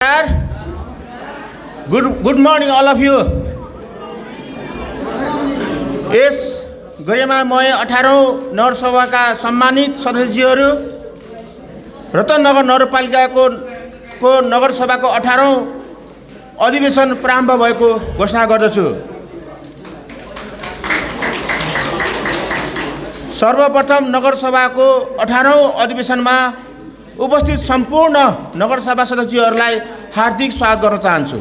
Good morning all of you. यस गरिमामय 18औं नगरसभाका सम्मानित सदस्यहरू रतननगर नगरपालिकाको नगरसभाको 18औं अधिवेशन प्रारम्भ भएको घोषणा गर्दछु। सर्वप्रथम नगरसभाको 18औं अधिवेशनमा उपस्थित सम्पूर्ण नगरसभा सदस्यहरूलाई हार्दिक स्वागत गर्न चाहन्छु।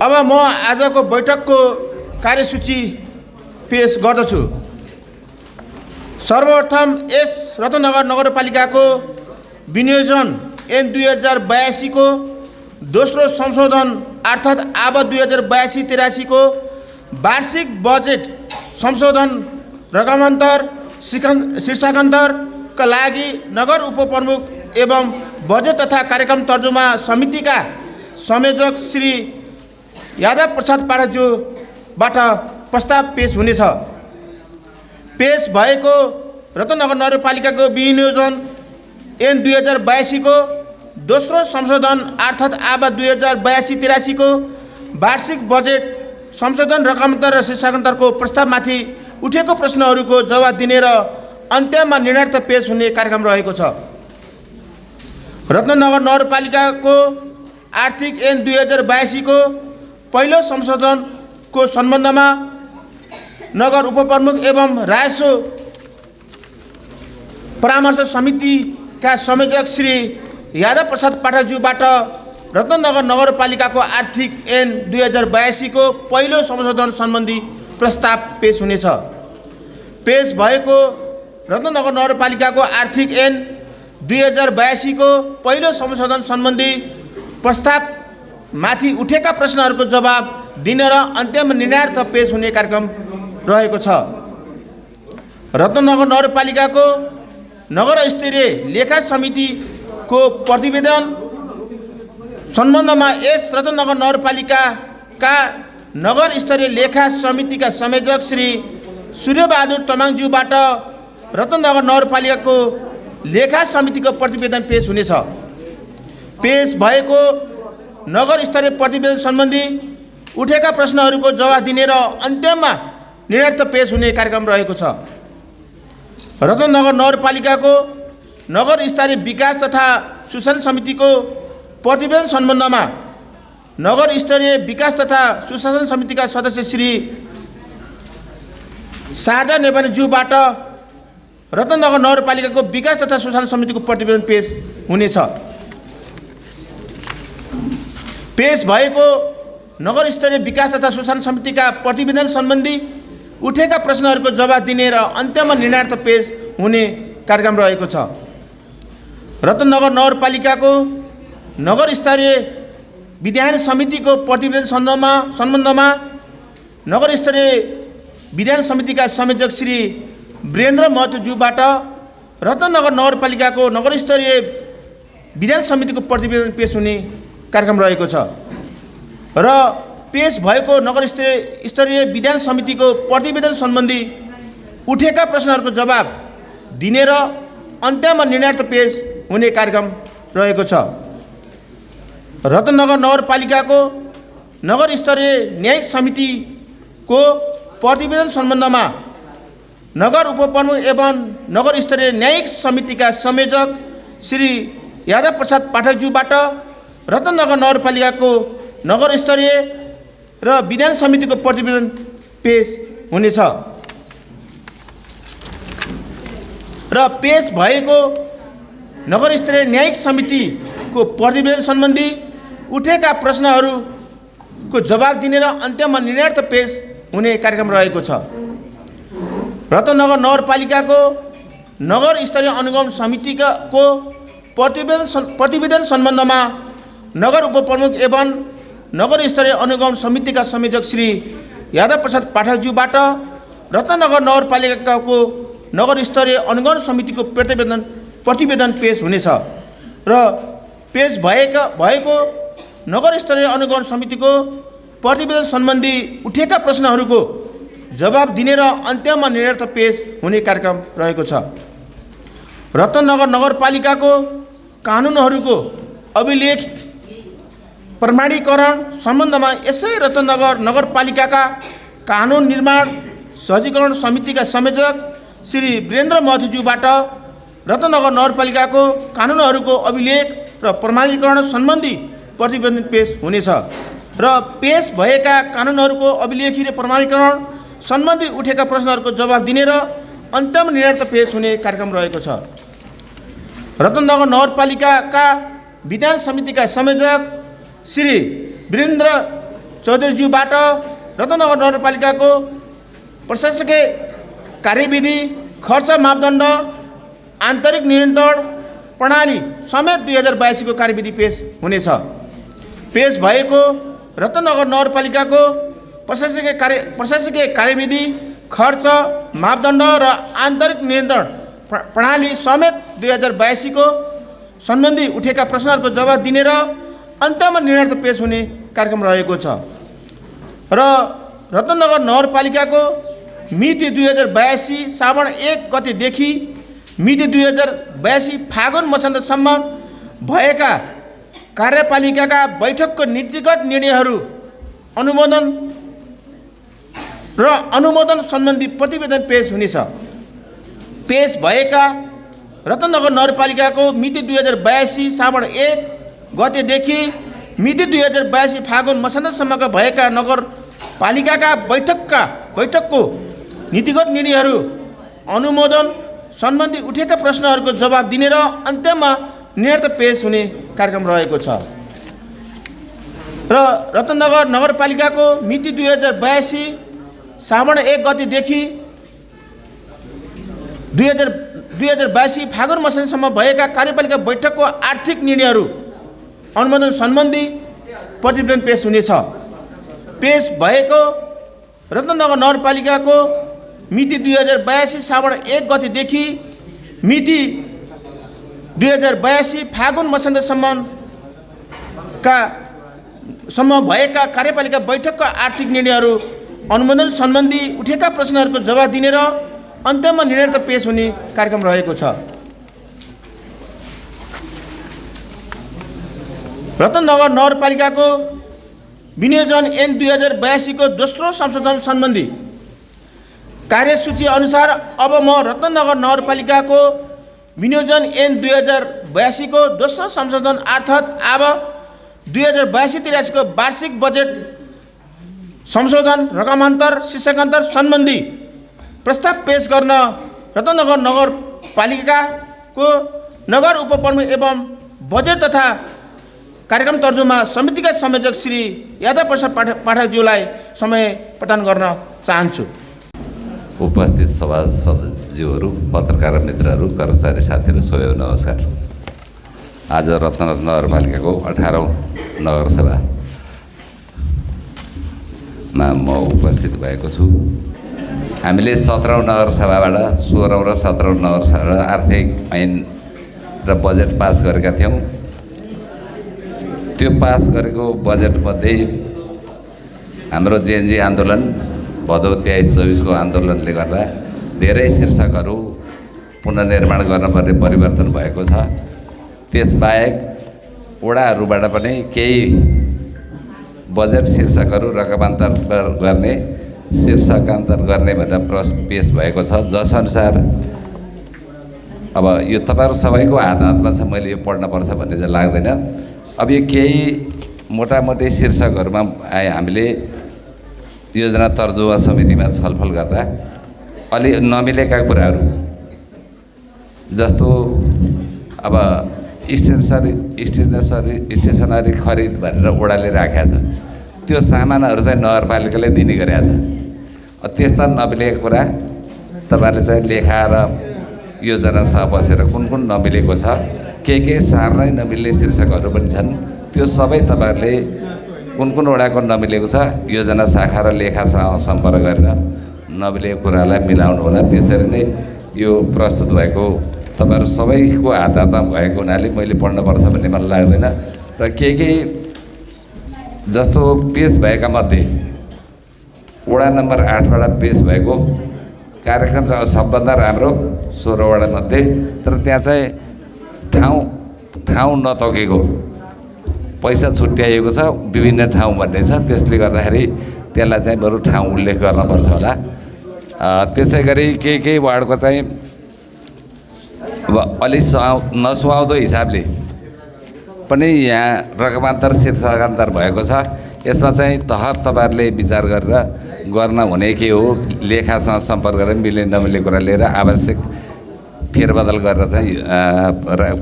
अब म आजको बैठकको कार्यसूची पेश गर्दछु। सर्वप्रथम यस रतननगर नगरपालिकाको विनियोजन ऐन 2082 को दोस्रो संशोधन अर्थात् आब 2082-83 को वार्षिक बजेट संशोधन रकमान्तर शीर्षान्तर का लागि नगर उपप्रमुख एवं बजेट तथा कार्यक्रम तर्जुमा समितिका संयोजक श्री यादव प्रसाद पाठकज्यूबाट प्रस्ताव पेश हुनेछ। पेश भएको रतननगर नगरपालिकाको विनियोजन ऐन 2082 को दोस्रो संशोधन अर्थात् आब 2082-83 को वार्षिक बजेट संशोधन रकमान्तर र शीर्षान्तरको प्रस्तावमाथि उठेको प्रश्नहरूको जवाब दिने र अन्त्यमा निर्णय पेश हुने कार्यक्रम रहेको छ। रत्ननगर नगरपालिकाको आर्थिक ऐन 2082 को पहिलो संशोधनको सम्बन्धमा नगर उपप्रमुख एवं राजस्व परामर्श समितिका संयोजक श्री यादव प्रसाद पाठकज्यूबाट रत्ननगर नगरपालिकाको आर्थिक ऐन 2082 को पहिलो संशोधन सम्बन्धी प्रस्ताव पेश हुनेछ। पेश भएको रत्ननगर नगरपालिकाको आर्थिक ऐन 2082 को पहिलो संशोधन सम्बन्धी प्रस्ताव माथि उठेका प्रश्नहरूको जवाब दिने र अन्त्यमा निर्णयार्थ पेश हुने कार्यक्रम रहेको छ। रत्ननगर नगरपालिकाको नगर स्तरीय लेखा समितिको प्रतिवेदन सम्बन्धमा यस रत्ननगर नगरपालिकाका नगर स्तरीय लेखा समितिका संयोजक श्री सूर्यबहादुर तामाङज्यूबाट रत्ननगर नगरपालिकाको लेखा समितिको प्रतिवेदन पेश हुनेछ। पेश भएको नगर स्तरीय प्रतिवेदन सम्बन्धी उठेका प्रश्नहरूको जवाब दिने र अन्त्यमा निर्णय पेश हुने कार्यक्रम रहेको छ। रत्ननगर नगरपालिकाको नगर स्तरीय विकास तथा सुशासन समितिको प्रतिवेदन सम्बन्धमा नगर स्तरीय विकास तथा सुशासन समितिका सदस्य श्री शारदा नेपालीज्यूबाट रत्ननगर नगरपालिकाको विकास तथा सुशासन समितिको प्रतिवेदन पेश हुनेछ। पेश भएको नगर स्तरीय विकास तथा सुशासन समितिका प्रतिवेदन सम्बन्धी उठेका प्रश्नहरूको जवाब दिने र अन्त्यमा निर्णयार्थ पेश हुने कार्यक्रम रहेको छ। रत्ननगर नगरपालिकाको नगर स्तरीय विधान समितिको प्रतिवेदन सम्बन्धमा नगर स्तरीय विधान समितिका संयोजक श्री वीरेन्द्र महतोज्यूबाट रत्ननगर नगरपालिकाको नगर स्तरीय विधान समितिको प्रतिवेदन पेश हुने कार्यक्रम रहेको छ र पेश भएको नगर स्तरीय विधान समितिको प्रतिवेदन सम्बन्धी उठेका प्रश्नहरूको जवाब दिने र अन्त्यमा निर्णयार्थ पेश हुने कार्यक्रम रहेको छ। रत्ननगर नगरपालिकाको नगर स्तरीय न्यायिक समितिको प्रतिवेदन सम्बन्धमा नगर उपप्रमुख एवं नगर स्तरीय न्यायिक समितिका संयोजक श्री यादव प्रसाद पाठकज्यूबाट रत्ननगर नगरपालिकाको नगर स्तरीय र विधान समितिको प्रतिवेदन पेश हुनेछ र पेश भएको नगर स्तरीय न्यायिक समितिको प्रतिवेदन सम्बन्धी उठेका प्रश्नहरूको जवाब दिने र अन्त्यमा निर्णयार्थ पेश हुने कार्यक्रम रहेको छ। रत्ननगर नगरपालिकाको नगर स्तरीय अनुगमन समितिको प्रतिवेदन सम्बन्धमा नगर उपप्रमुख एवं नगर स्तरीय अनुगमन समितिका संयोजक श्री यादव प्रसाद पाठकज्यूबाट रत्ननगर नगरपालिकाको नगर स्तरीय अनुगमन समितिको प्रतिवेदन पेश हुनेछ र पेश भएको नगर स्तरीय अनुगमन समितिको प्रतिवेदन सम्बन्धी उठेका प्रश्नहरूको जवाब दिने र अन्त्यमा निर्णय पेश हुने कार्यक्रम रहेको छ। रत्ननगर नगरपालिकाको कानुनहरूको अभिलेख प्रमाणीकरण सम्बन्धमा यसै रत्नगर नगरपालिकाका कानुन निर्माण सहजीकरण समितिका संयोजक श्री वीरेन्द्र महतोज्यूबाट रत्नगर नगरपालिकाको कानुनहरूको अभिलेख र प्रमाणीकरण सम्बन्धी प्रतिवेदन पेश हुनेछ र पेश भएका कानुनहरूको अभिलेखी र प्रमाणीकरण सम्बन्धी उठेका प्रश्नहरूको जवाब दिने र अन्तिम निर्णय पेश हुने कार्यक्रम रहेको छ। रत्नगर नगरपालिकाका विधान समितिका संयोजक श्री वीरेन्द्र चौधरीज्यूबाट रत्नगर नगरपालिकाको प्रशासकीय कार्यविधि खर्च मापदण्ड आन्तरिक नियन्त्रण प्रणाली समेत 2082 को कार्यविधि पेश हुनेछ। पेश भएको रत्नगर नगरपालिकाको प्रशासकीय कार्यविधि खर्च मापदण्ड र आन्तरिक नियन्त्रण प्रणाली समेत 2082 को सम्बन्धी उठेका प्रश्नहरूको जवाब दिने र अन्त्यमा निर्णय पेश हुने कार्यक्रम रहेको छ र रत्नगर नगरपालिकाको मिति 2082 श्रावण 1 गतेदेखि मिति 2082 फागुन मसान्तसम्म भएका कार्यपालिकाका बैठकको नीतिगत निर्णयहरू अनुमोदन सम्बन्धी प्रतिवेदन पेश हुनेछ। पेश भएका रत्नगर नगरपालिकाको मिति 2082 श्रावण 1 गतेदेखि मिति 2082 फागुन मसान्तसम्मका भएका नगरपालिकाका बैठकको नीतिगत निर्णयहरू अनुमोदन सम्बन्धी उठेका प्रश्नहरूको जवाब दिने र अन्त्यमा निर्णय पेश हुने कार्यक्रम रहेको छ र रत्नगर नगरपालिकाको मिति 2082 श्रावण 1 गतेदेखि 2082 फागुन मसान्तसम्म भएका कार्यपालिका बैठकको आर्थिक निर्णयहरू अनुमोदन सम्बन्धी प्रतिवेदन पेश हुनेछ। पेश भएको रत्नगर नगरपालिकाको मिति 2082 श्रावण 1 गतेदेखि मिति 2082 फागुन मसान्तसम्म भएका कार्यपालिका बैठकका आर्थिक निर्णयहरू अनुमोदन सम्बन्धी उठेका प्रश्नहरूको जवाब दिने र अन्त्यमा निर्णय पेश हुने कार्यक्रम रहेको छ। रत्नगर नगरपालिकाको विनियोजन ऐन 2082 को दोस्रो संशोधन सम्बन्धी कार्यसूची अनुसार अब म रत्नगर नगरपालिकाको विनियोजन ऐन 2082 को दोस्रो संशोधन अर्थात् अब 2082-83 को वार्षिक बजेट संशोधन रकमान्तर शीर्षकान्तर सम्बन्धी प्रस्ताव पेश गर्न रत्नगर नगरपालिकाको नगर उपप्रमुख एवं बजेट तथा कार्यक्रम तर्जुमा समितिका संयोजक श्री यादव प्रसाद पाठकज्यूलाई समय प्रदान गर्न चाहन्छु। उपस्थित सभासदज्यूहरू, पत्रकार मित्रहरू, कर्मचारी साथीहरू सबैलाई नमस्कार। आज रत्नगर नगरपालिकाको 18औं नगरसभामा म उपस्थित भएको छु। हामीले 17औं नगरसभाबाट 16औं र 17औं नगरसभा आर्थिक ऐन र बजेट पास गरेका थियौँ। त्यो पास गरेको बजेटमध्ये हाम्रो जेएनजी आन्दोलन भदौ 23-24 को आन्दोलनले गर्दा धेरै शीर्षकहरू पुनर्निर्माण गर्नुपर्ने परिवर्तन भएको छ। त्यसबाहेक वडाहरूबाट पनि केही बजेट शीर्षकहरू रकमान्तर गर्ने शीर्षकान्तर गर्ने भनेर पेश भएको छ, जसअनुसार अब यो तपाईँहरू सबैको हातमा छ, मैले यो पढ्नुपर्छ भन्ने चाहिँ लाग्दैन। अब यो केही मोटामोटी शीर्षकहरूमा हामीले योजना तर्जुमा समितिमा छलफल गर्दा अलि नमिलेका कुराहरू जस्तो अब स्टेसनरी खरिद भनेर ओडाले राखेको छ, त्यो सामानहरू चाहिँ नगरपालिकाले दिने गरेको छ। त्यस्ता नमिलेका कुरा तपाईँहरूले चाहिँ लेखाएर योजनासँग बसेर कुन कुन नमिलेको छ, के सार्नै नमिल्ने शीर्षकहरू पनि छन्, त्यो सबै तपाईँहरूले कुन कुन वडाको नमिलेको छ योजना शाखा र लेखासँग सम्पर्क गरेर नमिलेको कुरालाई मिलाउनु होला। त्यसरी नै यो प्रस्तुत भएको तपाईँहरू सबैको हातमा भएको हुनाले मैले पढ्नुपर्छ भन्ने मलाई लाग्दैन। र केही जस्तो पेश भएका मध्ये वडा नम्बर 8बाट पेश भएको कार्यक्रम चाहिँ सबभन्दा राम्रो 16 वडा मध्ये, तर त्यहाँ चाहिँ ठाउँ नतोकेको पैसा छुट्याइएको छ विभिन्न ठाउँ भन्ने छ। त्यसले गर्दाखेरि त्यसलाई चाहिँ बरु ठाउँ उल्लेख गर्नुपर्छ होला। त्यसै गरी केही वार्डको चाहिँ अलि नसुहाउँदो हिसाबले पनि यहाँ रकमान्तर शीर्षकान्तर भएको छ। यसमा चाहिँ तपाईँहरूले विचार गरेर गर्न हुने के हो, लेखासँग सम्पर्क गरेर मिले नमिले कुरा लिएर आवश्यक फेरबदल गरेर चाहिँ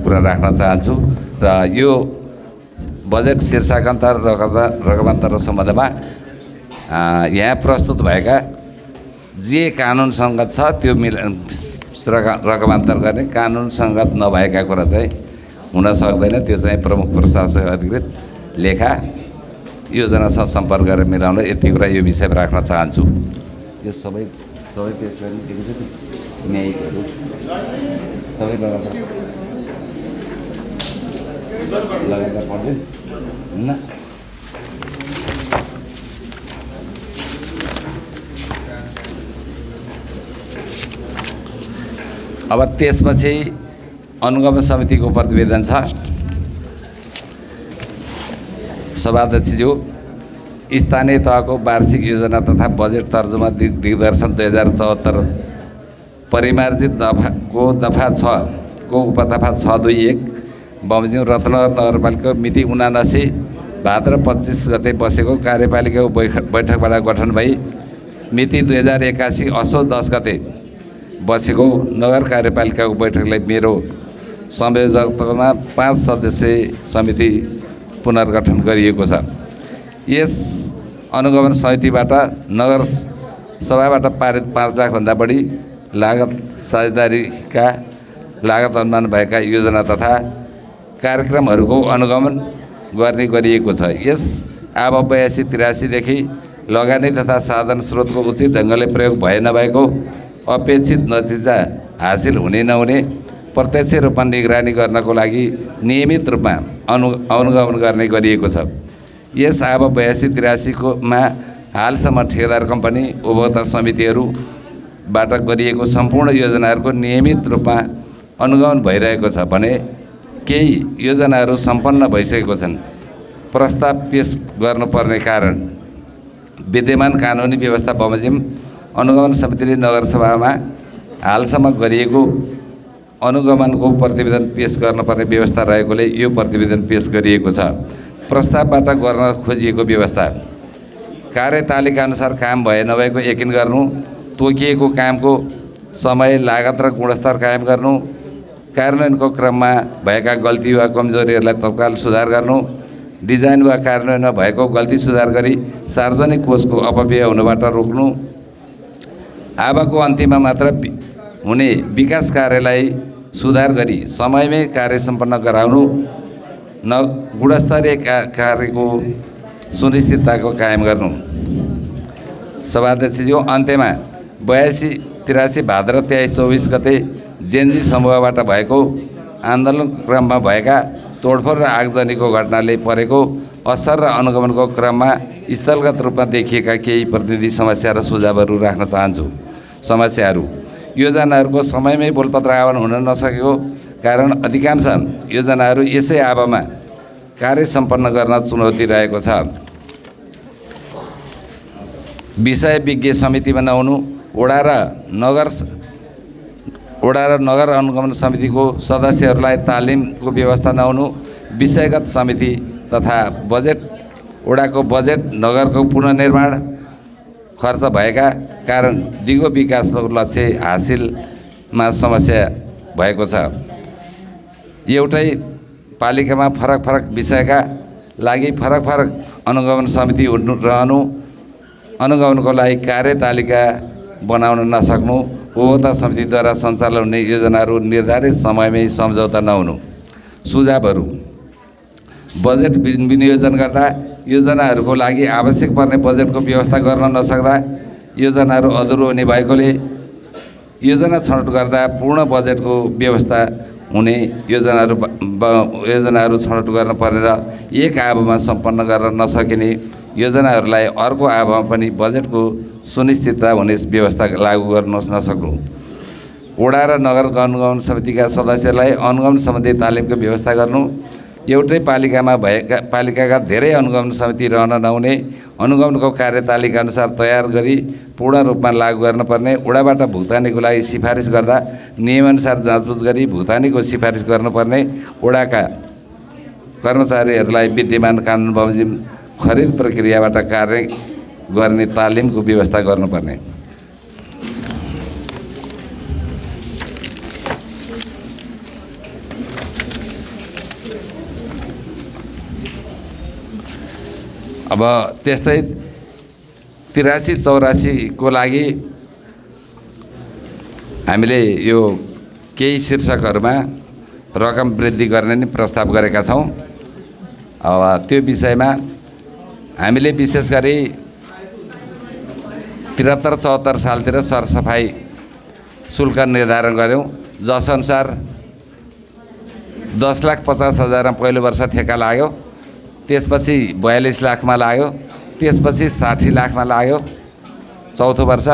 कुरा राख्न चाहन्छु। र यो बजेट शीर्षकान्तर रकमान्तर सम्बन्धमा यहाँ प्रस्तुत भएका जे कानुन सङ्गत छ त्यो रकमान्तर गर्ने, कानुन सङ्गत नभएका कुरा चाहिँ हुन सक्दैन। त्यो चाहिँ प्रमुख प्रशासक अधिकृत लेखा योजनासँग सम्पर्क गरेर मिलाउन, यति कुरा यो विषयमा राख्न चाहन्छु। यो सबै पेश गर्ने न्यायिकहरू सबै लगातार पर्दैन होइन। अब त्यसपछि अनुगमन समितिको प्रतिवेदन छ। सभाध्यक्षज्यू, स्थानीय तहको वार्षिक योजना तथा बजेट तर्जुमा दिग्दर्शन 2074 परिमार्जित दफाको दफा 6 को उपदफा 621 बमोजिम रत्नगर नगरपालिका मिति 79 भाद्र 25 गते बसेको कार्यपालिकाको बैठकबाट गठन भई मिति 2081 असोज 10 गते बसेको नगर कार्यपालिकाको बैठकलाई मेरो संयोजकतामा 5 सदस्यीय समिति पुनर्गठन गरिएको छ। यस अनुगमन समितिबाट नगर सभाबाट पारित 5 लाखभन्दा बढी लागत साझेदारीका लागत अनुमान भएका योजना तथा कार्यक्रमहरूको अनुगमन गर्ने गरिएको छ। यस आब 82-83 देखि लगानी तथा साधन स्रोतको उचित ढङ्गले प्रयोग भए नभएको अपेक्षित नतिजा हासिल हुने नहुने प्रत्यक्ष रूपमा निगरानी गर्नको लागि नियमित रूपमा अनुगमन गर्ने गरिएको छ। यस आब 82-83 मा हालसम्म ठेकेदार कम्पनी उपभोक्ता समितिहरूबाट गरिएको सम्पूर्ण योजनाहरूको नियमित रूपमा अनुगमन भइरहेको छ भने केही योजनाहरू सम्पन्न भइसकेको छन्। प्रस्ताव पेश गर्नुपर्ने कारण विद्यमान कानुनी व्यवस्था बमोजिम अनुगमन समितिले नगरसभामा हालसम्म गरिएको अनुगमनको प्रतिवेदन पेश गर्नुपर्ने व्यवस्था रहेकोले यो प्रतिवेदन पेश गरिएको छ। प्रस्तावबाट गर्न खोजिएको व्यवस्था कार्यतालिका अनुसार काम भए नभएको यकिन गर्नु, तोकिएको कामको समय, लागत र गुणस्तर कायम गर्नु, कार्यान्वयनको क्रममा भएका गल्ती वा कमजोरीहरूलाई तत्काल सुधार गर्नु, डिजाइन वा कार्यान्वयनमा भएको गल्ती सुधार गरी सार्वजनिक कोषको अपव्यय हुनबाट रोक्नु, आबको अन्तिममा मात्र हुने विकास कार्यलाई सुधार गरी समयमै कार्य सम्पन्न गराउनु, गुणस्तरीय कार्यको सुनिश्चितताको कायम गर्नु। सभाध्यक्षज्यू, अन्त्यमा 82-83 भाद्र 23-24 गते जेनजी समूहबाट भएको आन्दोलन क्रममा भएका तोडफोड र आगजनीको घटनाले परेको असर र अनुगमनको क्रममा स्थलगत रूपमा देखिएका केही प्रतिनिधि समस्या र सुझावहरू राख्न चाहन्छु। समस्याहरू: योजनाहरूको समयमै बोलपत्र आह्वान हुन नसकेको कारण अधिकांश योजनाहरू यसै आवामा कार्य सम्पन्न गर्न चुनौती रहेको छ। विषय विज्ञ समितिमा नहुनु, वडा र नगर अनुगमन समितिको सदस्यहरूलाई तालिमको व्यवस्था नहुनु, विषयगत समिति तथा वडाको बजेट नगरको पुनर्निर्माण खर्च भएका कारण दिगो विकासको लक्ष्य हासिलमा समस्या भएको छ। एउटै पालिकामा फरक फरक विषयका लागि फरक फरक अनुगमन समिति रहनु, अनुगमनको लागि कार्यतालिका बनाउन नसक्नु, उपभोक्ता समितिद्वारा सञ्चालन हुने योजनाहरू निर्धारित समयमै सम्झौता नहुनु। सुझावहरू: बजेट विनियोजन गर्दा योजनाहरूको लागि आवश्यक पर्ने बजेटको व्यवस्था गर्न नसक्दा योजनाहरू अधुरो हुने भएकोले योजना छनौट गर्दा पूर्ण बजेटको व्यवस्था हुने योजनाहरू छनौट गर्न पर्ने र एक आवामा सम्पन्न गर्न नसकिने योजनाहरूलाई अर्को आवामा पनि बजेटको सुनिश्चितता हुने व्यवस्था लागू गर्न नसक्नु। वडा र नगर अनुगमन समितिका सदस्यलाई अनुगमन सम्बन्धी तालिमको व्यवस्था गर्नु, एउटै पालिकाका धेरै अनुगमन समिति रहन नहुने, अनुगमनको कार्यतालिका अनुसार तयार गरी पूर्ण रूपमा लागू गर्नुपर्ने, वडाबाट भुक्तानीको लागि सिफारिस गर्दा नियमअनुसार जाँचबुझ गरी भुक्तानीको सिफारिस गर्नुपर्ने, वडाका कर्मचारीहरूलाई विद्यमान कानुन बमोजिम खरिद प्रक्रियाबाट कार्य गर्ने तालिमको व्यवस्था गर्नुपर्ने। अब त्यस्तै 83-84 को लागि हामीले यो केही शीर्षकहरूमा रकम वृद्धि गर्ने नि प्रस्ताव गरेका छौँ। अब त्यो विषयमा हामीले विशेष गरी 73-74 सालतिर सरसफाई शुल्क निर्धारण गऱ्यौँ, जसअनुसार 10,50,000 पहिलो वर्ष ठेक्का लाग्यो, त्यसपछि 42 लाखमा लाग्यो, त्यसपछि 60 लाखमा लाग्यो चौथो वर्ष,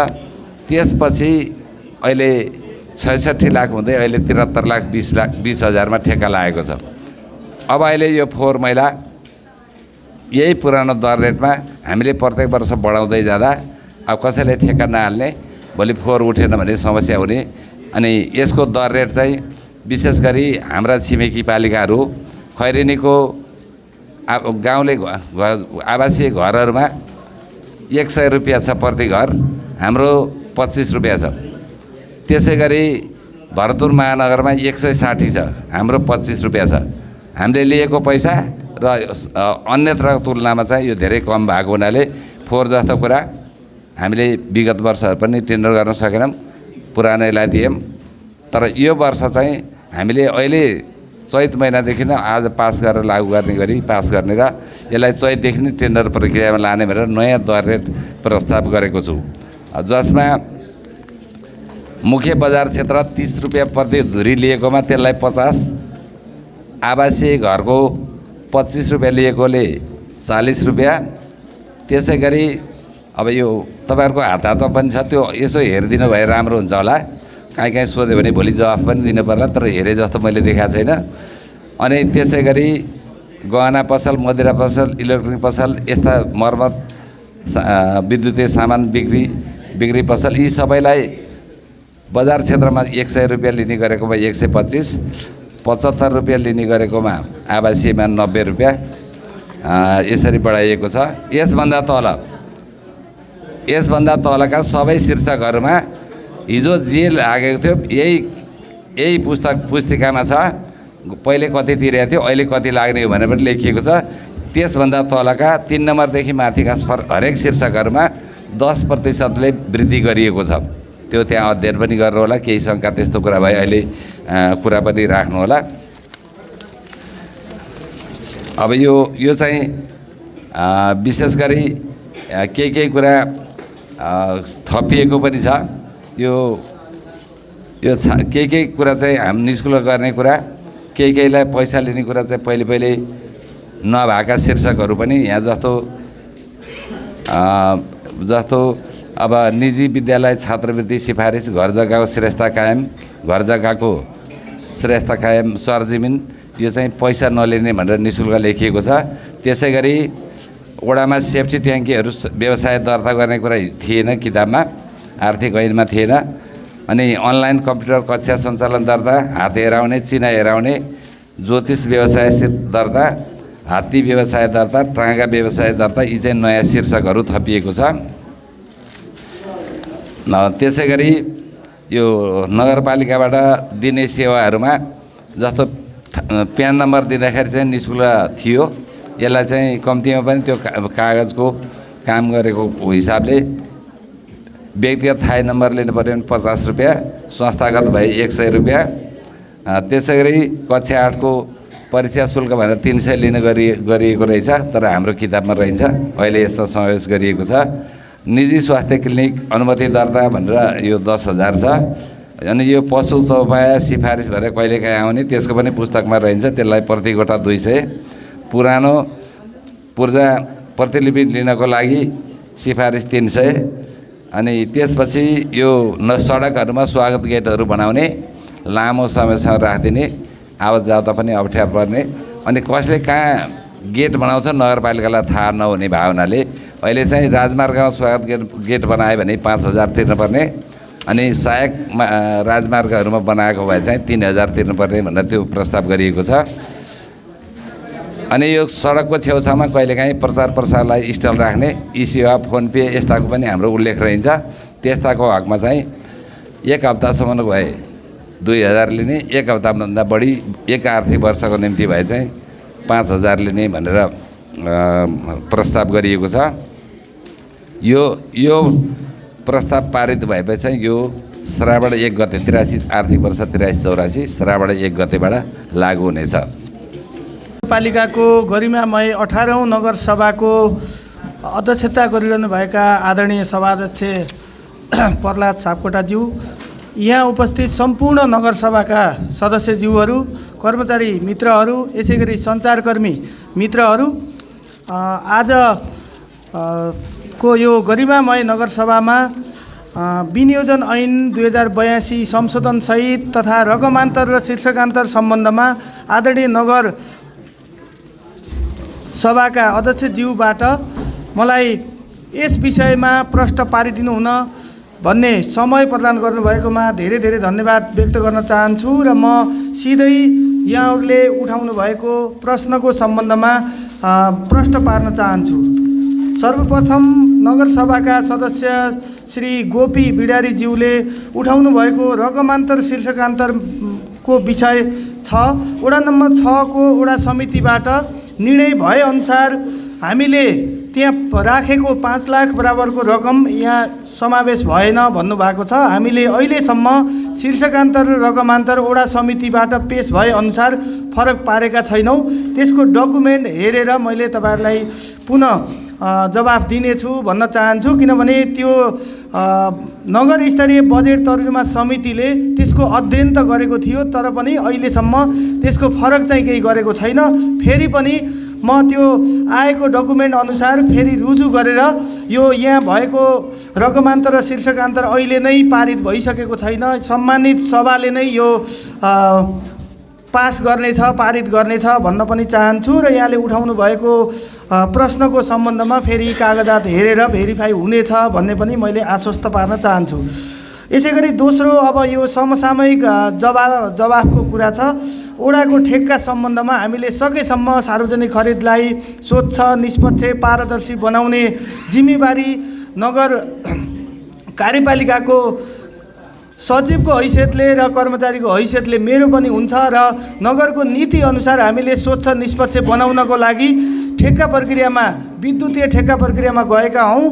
त्यसपछि अहिले 66 लाख हुँदै अहिले 73,20,000मा ठेक्का लागेको छ। अब अहिले यो फोहोर मैला यही पुरानो दर रेटमा हामीले प्रत्येक वर्ष बढाउँदै जाँदा अब कसैले ठेक्का नहाल्ने, भोलि फोहोर उठेन भने समस्या हुने। अनि यसको दर रेट चाहिँ विशेष गरी हाम्रा छिमेकी पालिकाहरू खैरेनीको गाउँले आवासीय घरहरूमा 100 रुपियाँ छ प्रति घर, हाम्रो 25 रुपियाँ छ। त्यसै गरी भरतपुर महानगरमा 160 छ, हाम्रो 25 रुपियाँ छ। हामीले लिएको पैसा र अन्यत्रको तुलनामा चाहिँ यो धेरै कम भएको हुनाले फोहोर जस्तो कुरा हामीले विगत वर्षहरू पनि टेन्डर गर्न सकेनौँ, पुरानैलाई दियौँ। तर यो वर्ष चाहिँ हामीले अहिले चैत महिनादेखि नै आज पास गरेर लागू गर्ने गरी पास गर्ने र यसलाई चैतदेखि नै टेन्डर प्रक्रियामा लाने भनेर नयाँ दर रेट प्रस्ताव गरेको छु, जसमा मुख्य बजार क्षेत्र 30 रुपियाँ प्रति धुरी लिएकोमा त्यसलाई 50, आवासीय घरको 25 रुपियाँ लिएकोले 40 रुपियाँ। त्यसै गरी अब यो तपाईँहरूको हातमा पनि छ, त्यो यसो हेरिदिनु भए राम्रो हुन्छ होला। काहीँ सोध्यो भने भोलि जवाफ पनि दिनु पर्ला, तर हेरे जस्तो मैले देखाएको छैन। अनि त्यसै गरी गहना पसल, मदिरा पसल, इलेक्ट्रोनिक पसल, यस्ता मर्मत विद्युतीय सामान बिक्री पसल, यी सबैलाई बजार क्षेत्रमा 100 रुपियाँ लिने गरेकोमा 125, 75 रुपियाँ लिने गरेकोमा आवासीयमा 90 रुपियाँ यसरी बढाइएको छ। यसभन्दा तलका सबै शीर्षकहरूमा हिजो जे लागेको थियो यही पुस्तिकामा छ, पहिले कति तिरेको थियो, अहिले कति लाग्ने हो भनेर पनि लेखिएको छ। त्यसभन्दा तलका 3 नम्बरदेखि माथिका हरेक शीर्षकहरूमा 10% वृद्धि गरिएको छ। त्यो त्यहाँ अध्ययन पनि गर्नु होला, केही शङ्का त्यस्तो कुरा भए अहिले कुरा पनि राख्नु होला। अब यो चाहिँ विशेष गरी केही कुरा थपिएको पनि छ। यो केही कुरा चाहिँ हामी निःशुल्क गर्ने कुरा, केहीलाई पैसा लिने कुरा चाहिँ पहिले नभएका शीर्षकहरू पनि यहाँ जस्तो अब निजी विद्यालय छात्रवृत्ति सिफारिस, घर जग्गाको श्रेष्ठता कायम, सरजमिन, यो चाहिँ पैसा नलिने भनेर निःशुल्क लेखिएको छ। त्यसै गरी वडामा सेफ्टी ट्याङ्कीहरू व्यवसाय दर्ता गर्ने कुरा थिएन, किताबमा आर्थिक ऐनमा थिएन। अनि अनलाइन कम्प्युटर कक्षा सञ्चालन दर्ता, हात हेराउने, चिना हेराउने, ज्योतिष व्यवसाय दर्ता, हात्ती व्यवसाय दर्ता, टाँगा व्यवसाय दर्ता, यी चाहिँ नयाँ शीर्षकहरू थपिएको छ। त्यसै गरी यो नगरपालिकाबाट दिने सेवाहरूमा जस्तो प्यान नम्बर दिँदाखेरि चाहिँ निःशुल्क थियो, यसलाई चाहिँ कम्तीमा पनि त्यो कागजको काम गरेको हिसाबले व्यक्तिगत थाई नम्बर लिनु पऱ्यो भने 50 रुपियाँ, संस्थागत भए 100 रुपियाँ। त्यसै गरी कक्षा 8 को परीक्षा शुल्क भनेर 300 लिने गरिएको रहेछ, तर हाम्रो किताबमा रहन्छ, अहिले यसमा समावेश गरिएको छ। निजी स्वास्थ्य क्लिनिक अनुमति दर्ता भनेर यो 10,000 छ। अनि यो पशु चौपाया सिफारिस भनेर कहिलेकाहीँ आउने, त्यसको पनि पुस्तकमा रहन्छ, त्यसलाई प्रति गोटा 200। पुरानो पूर्जा प्रतिलिपि लिनको लागि सिफारिस 300। अनि त्यसपछि यो सडकहरूमा स्वागत गेटहरू बनाउने, लामो समयसम्म राखिदिने, आवत जावत पनि अप्ठ्यारो पर्ने, अनि कसले कहाँ गेट बनाउँछ नगरपालिकालाई थाहा नहुने भावनाले अहिले चाहिँ राजमार्गमा स्वागत गेट बनायो भने 5,000 तिर्नुपर्ने अनि सहायक राजमार्गहरूमा बनाएको भए चाहिँ 3,000 तिर्नुपर्ने भनेर त्यो प्रस्ताव गरिएको छ। अनि यो सडकको छेउछाउमा कहिलेकाहीँ प्रचार प्रसारलाई स्टल राख्ने ई-सेवा फोन पे यस्ताको पनि हाम्रो उल्लेख रहन्छ। त्यस्ताको हकमा चाहिँ 1 हप्तासम्मको भए 2,000 लिने, 1 हप्ताभन्दा बढी 1 आर्थिक वर्षको निम्ति भए चाहिँ 5,000 लिने भनेर प्रस्ताव गरिएको छ। यो प्रस्ताव पारित भएपछि चाहिँ यो श्रावण 1 गते 83 आर्थिक वर्ष 83-84 श्रावण 1 गतेबाट लागू हुनेछ। पालिकाको गरिमामय 18औं नगरसभाको अध्यक्षता गरिरहनु भएका आदरणीय सभाध्यक्ष प्रहलाद सापकोटाज्यू, यहाँ उपस्थित सम्पूर्ण नगरसभाका सदस्यज्यूहरू, कर्मचारी मित्रहरू, यसैगरी सञ्चारकर्मी मित्रहरू, आज को यो गरिमामय नगरसभामा विनियोजन ऐन 2082 संशोधन सहित तथा रकमान्तर र शीर्षकान्तर सम्बन्धमा आदरणीय नगर सभाका अध्यक्षज्यूबाट मलाई यस विषयमा प्रश्न पारिदिनु हुन भन्ने समय प्रदान गर्नुभएकोमा धेरै धेरै धन्यवाद व्यक्त गर्न चाहन्छु र म सिधै यहाँहरूले उठाउनु भएको प्रश्नको सम्बन्धमा प्रश्न पार्न चाहन्छु। सर्वप्रथम नगरसभाका सदस्य श्री गोपी बिडारीज्यूले उठाउनु भएको रकमान्तर शीर्षकान्तरको विषय छ। वडा नम्बर 6 को वडा समितिबाट निर्णय भएअनुसार हामीले त्यहाँ राखेको 5 लाख बराबरको रकम यहाँ समावेश भएन भन्नुभएको छ। हामीले अहिलेसम्म शीर्षकान्तर र रकमान्तर वडा समितिबाट पेश भएअनुसार फरक पारेका छैनौँ। त्यसको डकुमेन्ट हेरेर मैले तपाईँहरूलाई पुनः जवाफ दिनेछु भन्न चाहन्छु, किनभने त्यो नगर स्तरीय बजेट तर्जुमा समितिले त्यसको अध्ययन त गरेको थियो, तर पनि अहिलेसम्म त्यसको फरक चाहिँ केही गरेको छैन। फेरि पनि म त्यो आएको डकुमेन्ट अनुसार फेरि रुजु गरेर यो यहाँ भएको रकमान्तर र शीर्षकान्तर अहिले नै पारित भइसकेको छैन, सम्मानित सभाले नै यो पास गर्नेछ, पारित गर्नेछ भन्न पनि चाहन्छु र यहाँले उठाउनु भएको प्रश्नको सम्बन्धमा फेरि कागजात हेरेर भेरिफाई हुनेछ भन्ने पनि मैले आश्वस्त पार्न चाहन्छु। यसैगरी दोस्रो, अब यो समसामयिक जवाफको कुरा छ। वडाको ठेक्का सम्बन्धमा हामीले सकेसम्म सार्वजनिक खरिदलाई स्वच्छ, निष्पक्ष, पारदर्शी बनाउने जिम्मेवारी नगर कार्यपालिकाको सचिवको हैसियतले र कर्मचारीको हैसियतले मेरो पनि हुन्छ र नगरको नीति अनुसार हामीले स्वच्छ निष्पक्ष बनाउनको लागि ठेक्का प्रक्रियामा विद्युतीय ठेक्का प्रक्रियामा गएका हौँ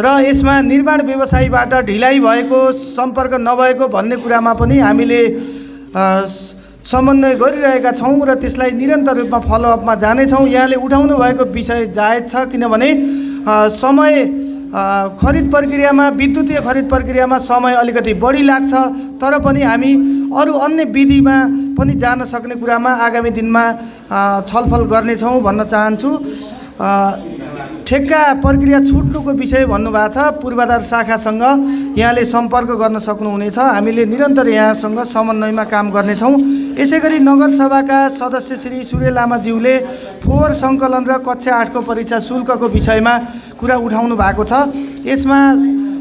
र यसमा निर्माण व्यवसायीबाट ढिलाइ भएको, सम्पर्क नभएको भन्ने कुरामा पनि हामीले समन्वय गरिरहेका छौँ र त्यसलाई निरन्तर रूपमा फलोअपमा जानेछौँ। यहाँले उठाउनु भएको विषय जायज छ, किनभने समय खरिद प्रक्रियामा, विद्युतीय खरिद प्रक्रियामा समय अलिकति बढी लाग्छ, तर पनि हामी अरू अन्य विधिमा पनि जान सक्ने कुरामा आगामी दिनमा छलफल गर्नेछौँ भन्न चाहन्छु। ठेक्का प्रक्रिया छुट्नुको विषय भन्नुभएको छ। पूर्वाधार शाखासँग यहाँले सम्पर्क गर्न सक्नुहुनेछ। हामीले निरन्तर यहाँसँग समन्वयमा काम गर्नेछौँ। यसैगरी नगरसभाका सदस्य श्री सूर्य लामाज्यूले फोहोर सङ्कलन र कक्षा 8 को परीक्षा शुल्कको विषयमा कुरा उठाउनु भएको छ। यसमा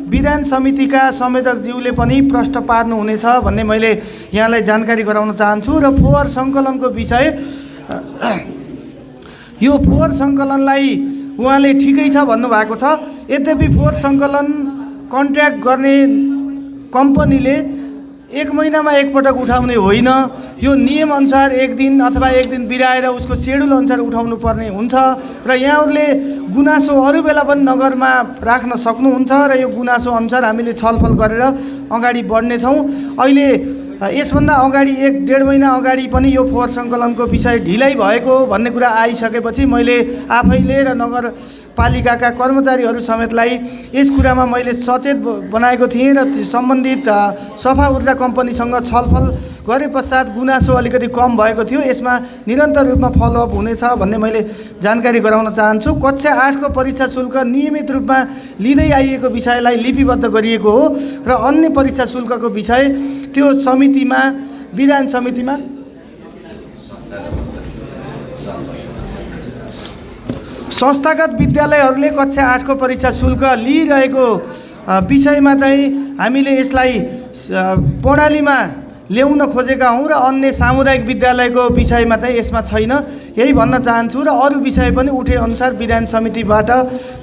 विधान समितिका संयोजकज्यूले पनि प्रश्न पार्नुहुनेछ भन्ने मैले यहाँलाई जानकारी गराउन चाहन्छु। र फोहोर सङ्कलनको विषय, यो फोहोर सङ्कलनलाई उहाँले ठिकै छ भन्नुभएको छ। यद्यपि फोहोर सङ्कलन कन्ट्र्याक्ट गर्ने कम्पनीले 1 महिनामा एकपटक उठाउने होइन, यो नियमअनुसार 1 दिन अथवा 1 दिन बिराएर उसको सेड्युल अनुसार उठाउनु पर्ने हुन्छ र यहाँहरूले गुनासो अरू बेला पनि नगरमा राख्न सक्नुहुन्छ र यो गुनासो अनुसार हामीले छलफल गरेर अगाडि बढ्नेछौँ। अहिले यसभन्दा अगाडि 1-1.5 महिना अगाडि पनि यो फोहोर सङ्कलनको विषय ढिलाइ भएको भन्ने कुरा आइसकेपछि मैले आफैले र नगरपालिकाका कर्मचारीहरू समेतलाई यस कुरामा मैले सचेत बनाएको थिएँ र सम्बन्धित सफा ऊर्जा कम्पनीसँग छलफल गरे पश्चात गुनासो अलिकति कम भएको थियो। यसमा निरन्तर रूपमा फलोअप हुनेछ भन्ने मैले जानकारी गराउन चाहन्छु। कक्षा 8 को परीक्षा शुल्क नियमित रूपमा लिँदै आइएको विषयलाई लिपिबद्ध गरिएको हो र अन्य परीक्षा शुल्कको विषय त्यो समितिमा, विधान समितिमा संस्थागत विद्यालयहरूले कक्षा 8 को परीक्षा शुल्क लिइरहेको विषयमा चाहिँ हामीले यसलाई प्रणालीमा ल्याउन खोजेका हौँ र अन्य सामुदायिक विद्यालयको विषयमा चाहिँ यसमा छैन। यही भन्न चाहन्छु र अरू विषय पनि उठेअनुसार विधान समितिबाट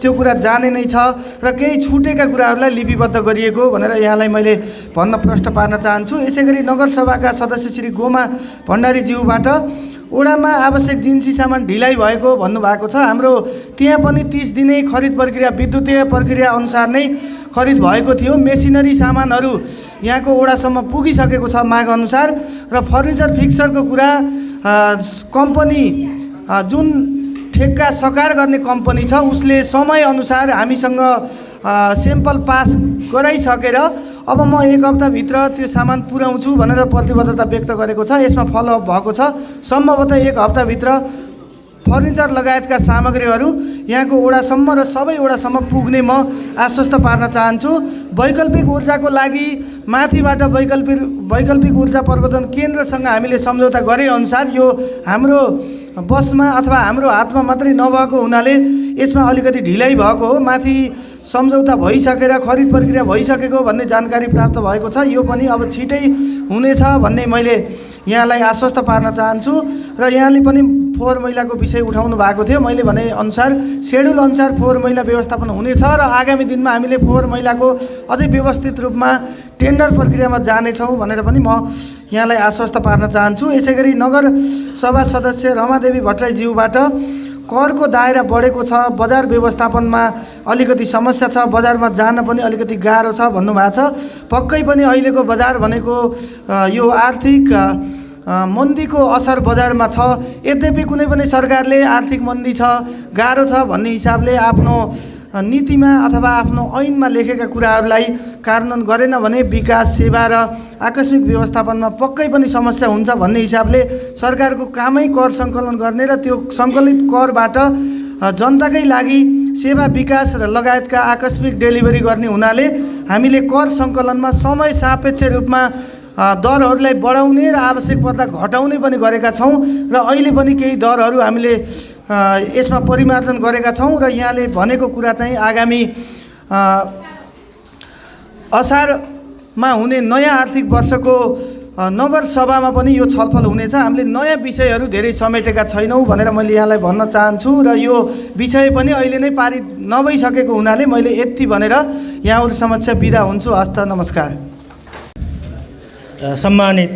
त्यो कुरा जाने नै छ र केही छुटेका कुराहरूलाई लिपिबद्ध गरिएको भनेर यहाँलाई मैले भन्न प्रश्न पार्न चाहन्छु। यसैगरी नगरसभाका सदस्य श्री गोमा भण्डारीज्यूबाट ओडामा आवश्यक जिन्सी सामान ढिलाइ भएको भन्नुभएको छ। हाम्रो त्यहाँ पनि 30 दिने खरिद प्रक्रिया विद्युतीय प्रक्रिया अनुसार नै खरिद भएको थियो। मेसिनरी सामानहरू यहाँको ओडासम्म पुगिसकेको छ माग अनुसार र फर्निचर फिक्सरको कुरा कम्पनी जुन ठेक्का सकार गर्ने कम्पनी छ उसले समयअनुसार हामीसँग स्याम्पल पास गराइसकेर अब म 1 हप्ताभित्र त्यो सामान पुर्याउँछु भनेर प्रतिबद्धता व्यक्त गरेको छ। यसमा फलोअप भएको छ। सम्भवतः 1 हप्ताभित्र फर्निचर लगायतका सामग्रीहरू यहाँको ओडासम्म र सबै ओडासम्म पुग्ने म आश्वस्त पार्न चाहन्छु। वैकल्पिक ऊर्जाको लागि माथिबाट वैकल्पिक ऊर्जा प्रवर्धन केन्द्रसँग हामीले सम्झौता गरे अनुसार यो हाम्रो बसमा अथवा हाम्रो हातमा मात्रै नभएको हुनाले यसमा अलिकति ढिलाइ भएको हो। माथि सम्झौता भइसकेर खरिद प्रक्रिया भइसकेको भन्ने जानकारी प्राप्त भएको छ। यो पनि अब छिटै हुनेछ भन्ने मैले यहाँलाई आश्वस्त पार्न चाहन्छु र यहाँले पनि फोहोर मैलाको विषय उठाउनु भएको थियो। मैले भने अनुसार सेड्युल अनुसार फोहोर मैला व्यवस्थापन हुनेछ र आगामी दिनमा हामीले फोहोर मैलाको अझै व्यवस्थित रूपमा टेन्डर प्रक्रियामा जानेछौँ भनेर पनि म यहाँलाई आश्वस्त पार्न चाहन्छु। यसैगरी नगरसभा सदस्य रमादेवी भट्टराईज्यूबाट करको दायरा बढेको छ, बजार व्यवस्थापनमा अलिकति समस्या छ, बजारमा जान पनि अलिकति गाह्रो छ भन्नुभएको छ। पक्कै पनि अहिलेको बजार भनेको यो आर्थिक मन्दीको असर बजारमा छ। यद्यपि कुनै पनि सरकारले आर्थिक मन्दी छ, गाह्रो छ भन्ने हिसाबले आफ्नो नीतिमा अथवा आफ्नो ऐनमा लेखेका कुराहरूलाई कार्यान्वयन गरेन भने विकास, सेवा र आकस्मिक व्यवस्थापनमा पक्कै पनि समस्या हुन्छ भन्ने हिसाबले सरकारको कामै कर सङ्कलन गर्ने र त्यो सङ्कलित करबाट जनताकै लागि सेवा, विकास र लगायतका आकस्मिक डेलिभरी गर्ने हुनाले हामीले कर सङ्कलनमा समय सापेक्ष रूपमा दरहरूलाई बढाउने र आवश्यक पर्दा घटाउने पनि गरेका छौँ र अहिले पनि केही दरहरू हामीले यसमा परिमार्जन गरेका छौँ र यहाँले भनेको कुरा चाहिँ आगामी असारमा हुने नयाँ आर्थिक वर्षको नगरसभामा पनि यो छलफल हुनेछ। हामीले नयाँ विषयहरू धेरै समेटेका छैनौँ भनेर मैले यहाँलाई भन्न चाहन्छु र यो विषय पनि अहिले नै पारित नभइसकेको हुनाले मैले यति भनेर यहाँहरू समक्ष बिदा हुन्छु। हस्त नमस्कार। सम्मानित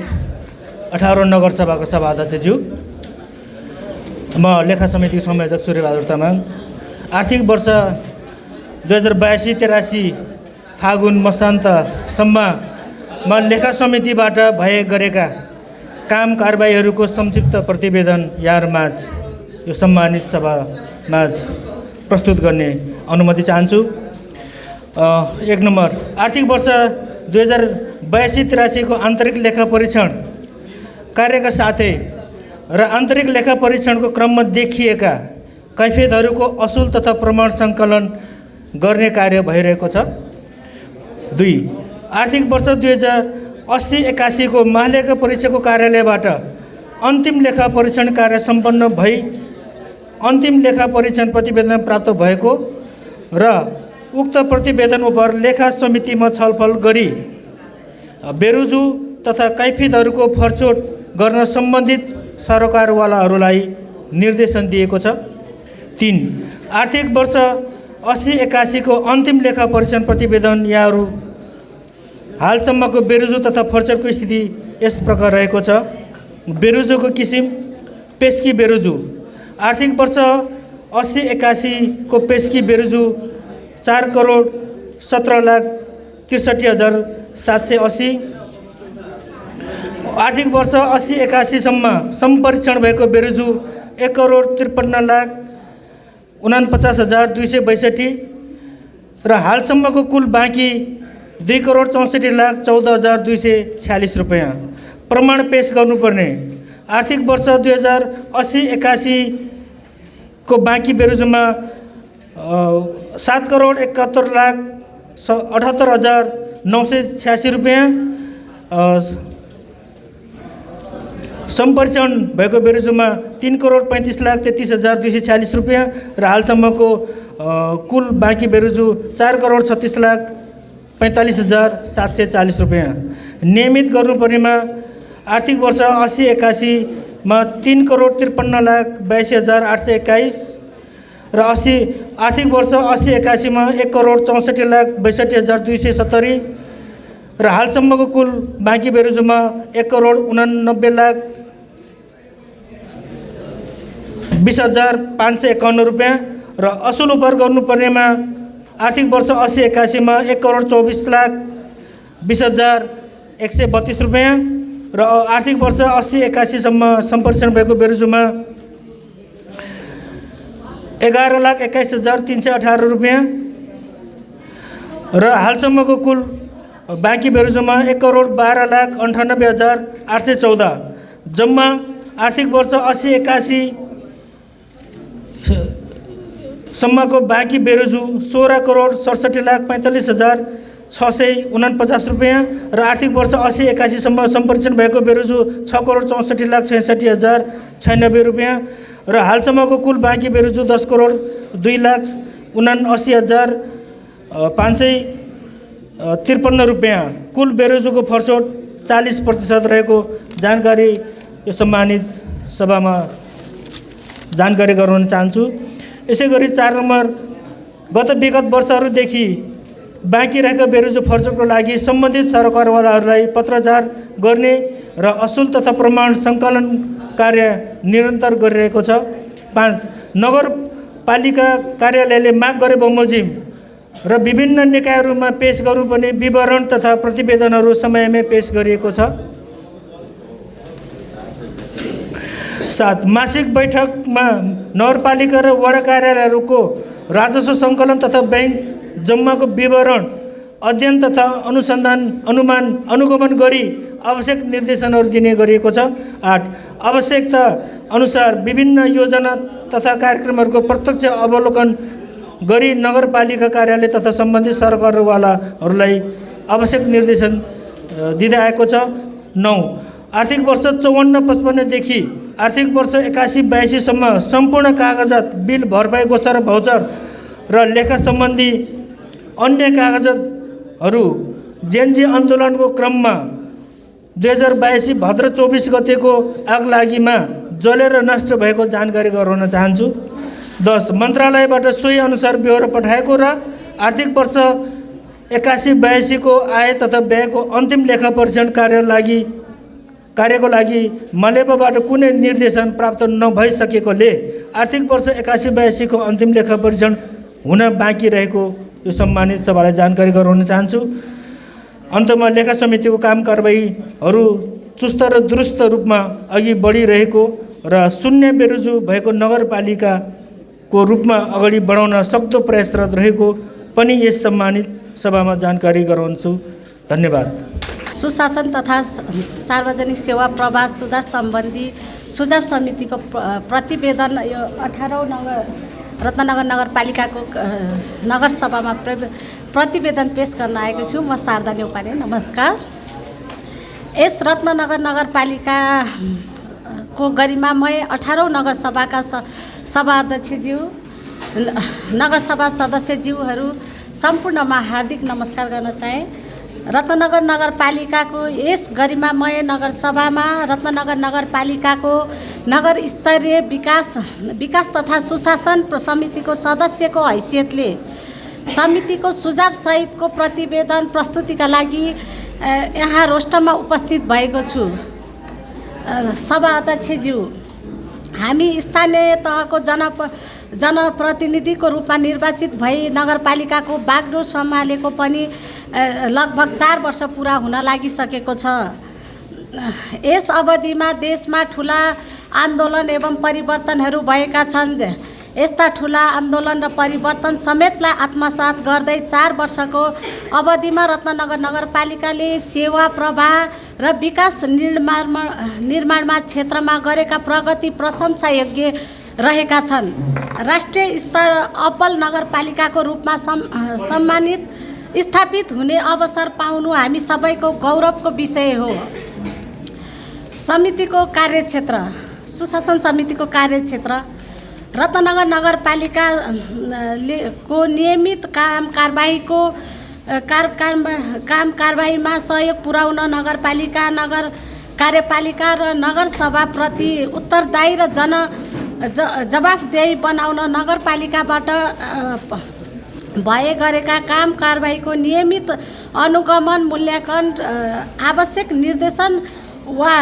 18 नगरसभाको सभाध्यक्षज्यू, म लेखा समितिको संयोजक सूर्यबहादुर तामाङ। आर्थिक वर्ष 2082-83 फागुन मसान्तसम्ममा लेखा समितिबाट भए गरेका काम कारबाहीहरूको संक्षिप्त प्रतिवेदन यहाँहरूमाझ यो सम्मानित सभामाझ प्रस्तुत गर्ने अनुमति चाहन्छु। 1 नम्बर, आर्थिक वर्ष 2082-83 को आन्तरिक लेखा परीक्षण कार्यका साथै र आन्तरिक लेखा परीक्षणको क्रममा देखिएका कैफियतहरूको असुल तथा प्रमाण सङ्कलन गर्ने कार्य भइरहेको छ। 2, आर्थिक वर्ष 2080-81 को महालेखा परीक्षकको कार्यालयबाट अन्तिम लेखा परीक्षण कार्य सम्पन्न भई अन्तिम लेखा परीक्षण प्रतिवेदन प्राप्त भएको र उक्त प्रतिवेदन उप लेखा समितिमा छलफल गरी बेरुजु तथा कैफियतहरूको फरछोट गर्न सम्बन्धित सरकारवालाहरूलाई निर्देशन दिएको छ। 3, आर्थिक वर्ष 80-81 को अन्तिम लेखा परीक्षण प्रतिवेदन यहाँहरू हालसम्मको बेरुजु तथा फरछोटको स्थिति यस प्रकार रहेको छ। बेरुजुको किसिम पेस्की बेरुजु, आर्थिक वर्ष 80-81 को पेस्की बेरुजु 4,17,63,780। आर्थिक वर्ष 80-81 सम्म सम्परीक्षण भएको बेरुजु 1,53,49,262 र हालसम्मको कुल बाँकी 2,64,14,246 रुपैयाँ प्रमाण पेश गर्नुपर्ने। आर्थिक वर्ष 2080-81 को बाँकी बेरुजुमा 7,71,78,986 रुपैयाँ सम्परीक्षण भएको बेरोजुमा 3,35,33,246 रुपियाँ र हालसम्मको कुल बाँकी बेरोजु 4,36,45,740 रुपियाँ। नियमित गर्नुपर्नेमा आर्थिक वर्ष 80-81 मा 3,53,82,821 र आर्थिक वर्ष 80-81 मा 1,64,62,270 र हालसम्मको कुल बाँकी बेरोजुमा 1,89,20,551 रुपियाँ र असुल उपर गर्नुपर्नेमा आर्थिक वर्ष 80-81 मा 1,24,20,132 रुपियाँ र आर्थिक वर्ष 80-81 सम्म सम्परीक्षण भएको बेरोजुमा 11,21,318 रुपियाँ र हालसम्मको कुल बाँकी बेरोजुमा 1,12,98,814 जम्मा आर्थिक वर्ष 80-81 सम्मको बाँकी बेरोजु 16,67,45,649 रुपियाँ र आर्थिक वर्ष 80-81 सम्म सम्परीक्षण भएको बेरोजु 6,64,66,096 रुपियाँ र हालसम्मको कुल बाँकी बेरोजु 10,02,79,553 रुपियाँ। कुल बेरोजुको फरसोट 40% रहेको जानकारी यो सम्मानित सभामा जानकारी गराउन चाहन्छु। यसै गरी 4 नम्बर, गत विगत वर्षहरूदेखि बाँकी रहेको बेरोजु फरसोटको लागि सम्बन्धित सरकारवालाहरूलाई पत्राचार गर्ने र असुल तथा प्रमाण सङ्कलन कार्य निरन्तर गरिरहेको छ। 5 नगरपालिका कार्यालयले माग गरे बमोजिम र विभिन्न निकायहरूमा पेश गर्नुपर्ने विवरण तथा प्रतिवेदनहरू समयमै पेश गरिएको छ। 7 मासिक बैठकमा नगरपालिका र वडा कार्यालयहरूको राजस्व सङ्कलन तथा बैंक जम्माको विवरण अध्ययन तथा अनुगमन गरी आवश्यक निर्देशनहरू दिने गरिएको छ। 8 आवश्यकता अनुसार विभिन्न योजना तथा कार्यक्रमहरूको प्रत्यक्ष अवलोकन गरी नगरपालिका कार्यालय तथा सम्बन्धित सरकारवालाहरूलाई आवश्यक निर्देशन दिँदै आएको छ। 9 आर्थिक वर्ष 54-55 देखि आर्थिक वर्ष 81-82 सम्म सम्पूर्ण कागजात, बिल, भरपाई, गोसा र भाउचर र लेखा सम्बन्धी अन्य कागजातहरू जेएनजी आन्दोलनको क्रममा 2082 भद्र 24 गतेको आगलागीमा जलेर नष्ट भएको जानकारी गराउन चाहन्छु। 10 मन्त्रालयबाट सोही अनुसार ब्यौरा पठाएको र आर्थिक वर्ष 81-82 को आय तथा व्ययको अन्तिम लेखा परीक्षण कार्यको लागि मलेपाबाट कुनै निर्देशन प्राप्त नभइसकेकोले आर्थिक वर्ष 81-82 को अन्तिम लेखा परीक्षण हुन बाँकी रहेको यो सम्मानित सभालाई जानकारी गराउन चाहन्छु। अन्तमा लेखा समितिको काम कारबाहीहरू चुस्त र दुरुस्त रूपमा अघि बढिरहेको र शून्य बेरोजु भएको नगरपालिकाको रूपमा अगाडि बढाउन सक्दो प्रयासरत रहेको पनि यस सम्मानित सभामा जानकारी गराउँछु। धन्यवाद। सुशासन तथा सार्वजनिक सेवा प्रवाह सुधार सम्बन्धी सुझाव समितिको प्रतिवेदन यो 18औं रत्ननगर नगरपालिकाको नगरसभामा प्रतिवेदन पेश गर्न आएको छु। म शारदा न्यौपाने। नमस्कार। यस रत्ननगर नगरपालिकाको गरिमामय 18औं नगरसभाका सभाध्यक्षज्यू, नगरसभा सदस्यज्यूहरू सम्पूर्णमा हार्दिक नमस्कार गर्न चाहे। रत्ननगर नगरपालिकाको यस गरिमामय नगरसभामा रत्ननगर नगरपालिकाको नगर स्तरीय विकास तथा सुशासन समितिको सदस्यको हैसियतले समितिको सुझाव सहितको प्रतिवेदन प्रस्तुतिका लागि यहाँ रोस्टरमा उपस्थित भएको छु। सभा अध्यक्षज्यू, हामी स्थानीय तहको जनप्रतिनिधिको रूपमा निर्वाचित भई नगरपालिकाको बागडोर सम्हालेको पनि लगभग 4 वर्ष पुरा हुन लागिसकेको छ। यस अवधिमा देशमा ठुला आन्दोलन एवं परिवर्तनहरू भएका छन्। यस्ता ठुला आन्दोलन र परिवर्तन समेतलाई आत्मसात गर्दै 4 वर्षको अवधिमा रत्ननगर नगरपालिकाले सेवा प्रवाह र विकास निर्माणमा क्षेत्रमा गरेका प्रगति प्रशंसायोग्य रहेका छन्। राष्ट्रिय स्तर अप्पल नगरपालिकाको रूपमा सम्मानित स्थापित हुने अवसर पाउनु हामी सबैको गौरवको विषय हो। समितिको कार्यक्षेत्र सुशासन समितिको कार्यक्षेत्र रत्नगर नगरपालिका को नियमित काम कारबाहीमा सहयोग पुर्याउन नगरपालिका नगर कार्यपालिका र नगरसभाप्रति उत्तरदायी र जवाफदेही बनाउन नगरपालिकाबाट भए गरेका काम कारबाहीको नियमित अनुगमन मूल्याङ्कन आवश्यक निर्देशन वा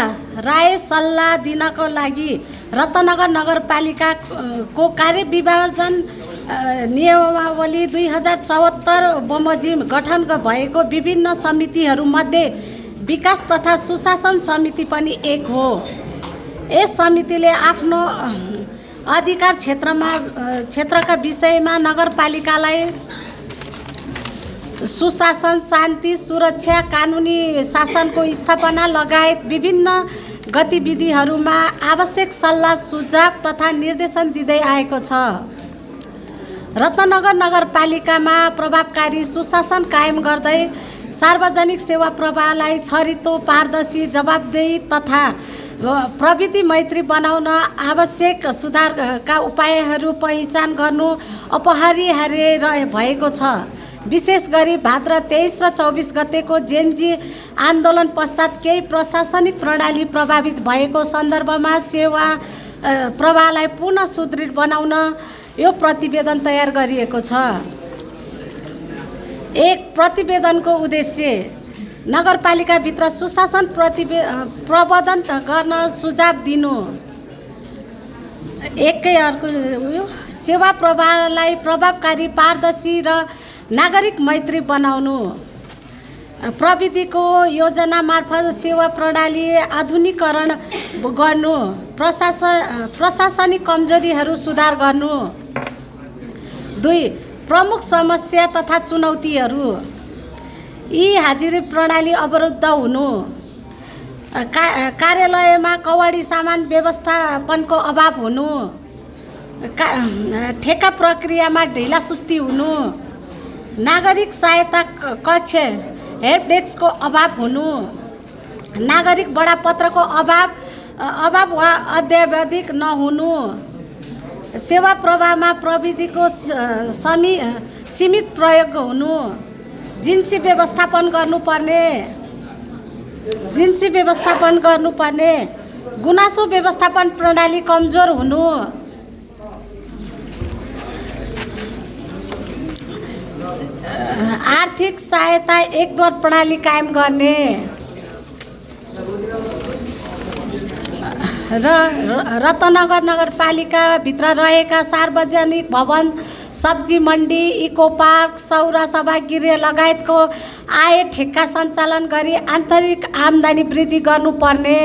राय सल्लाह दिनको लागि रत्नगर नगरपालिकाको कार्यविभाजन नियमावली 2074 बमोजिम गठन भएको विभिन्न समितिहरूमध्ये विकास तथा सुशासन समिति पनि एक हो। यस समितिले आफ्नो अधिकार क्षेत्रका विषयमा नगरपालिकालाई सुशासन, शान्ति, सुरक्षा, कानुनी शासनको स्थापना लगायत विभिन्न गतिविधिहरूमा आवश्यक सल्लाह सुझाव तथा निर्देशन दिँदै आएको छ। रत्नगर नगरपालिकामा प्रभावकारी सुशासन कायम गर्दै सार्वजनिक सेवा प्रवाहलाई छरितो, पारदर्शी, जवाबदेही तथा प्रविधि मैत्री बनाउन आवश्यक सुधारका उपायहरू पहिचान गर्नु अपरिहार्य भएको छ। विशेष गरी भाद्र 23 र 24 गतेको जेनजी आन्दोलन पश्चात केही प्रशासनिक प्रणाली प्रभावित भएको सन्दर्भमा सेवा प्रवाहलाई पुनः सुदृढ बनाउन यो प्रतिवेदन तयार गरिएको छ। एक प्रतिवेदनको उद्देश्य नगरपालिकाभित्र सुशासन प्रवर्धन गर्न सुझाव दिनु, एकै अर्को सेवा प्रवाहलाई प्रभावकारी, पारदर्शी र नागरिक मैत्री बनाउनु, प्रविधिको योजना मार्फत सेवा प्रणाली आधुनिकीकरण गर्नु, प्रशासनिक कमजोरीहरू सुधार गर्नु। 2 प्रमुख समस्या तथा चुनौतीहरू यी हाजिरी प्रणाली अवरुद्ध हुनु, कार्यालयमा कवाडी सामान व्यवस्थापनको अभाव हुनु, ठेक्का प्रक्रियामा ढिलासुस्ती हुनु, नागरिक सहायता कक्ष हेल्प डेस्कको अभाव हुनु, नागरिक बडापत्रको अभाव वा अद्यावधिक नहुनु, सेवा प्रवाहमा प्रविधिको सीमित प्रयोग हुनु, जिन्सी व्यवस्थापन गर्नुपर्ने गुनासो व्यवस्थापन प्रणाली कमजोर हुनु, आर्थिक सहायता एकद्वार प्रणाली कायम गर्ने र रत्नगर नगरपालिकाभित्र रहेका सार्वजनिक भवन, सब्जी मण्डी, इको पार्क, सौरा सभागृह लगायतको आय ठेक्का सञ्चालन गरी आन्तरिक आम्दानी वृद्धि गर्नुपर्ने,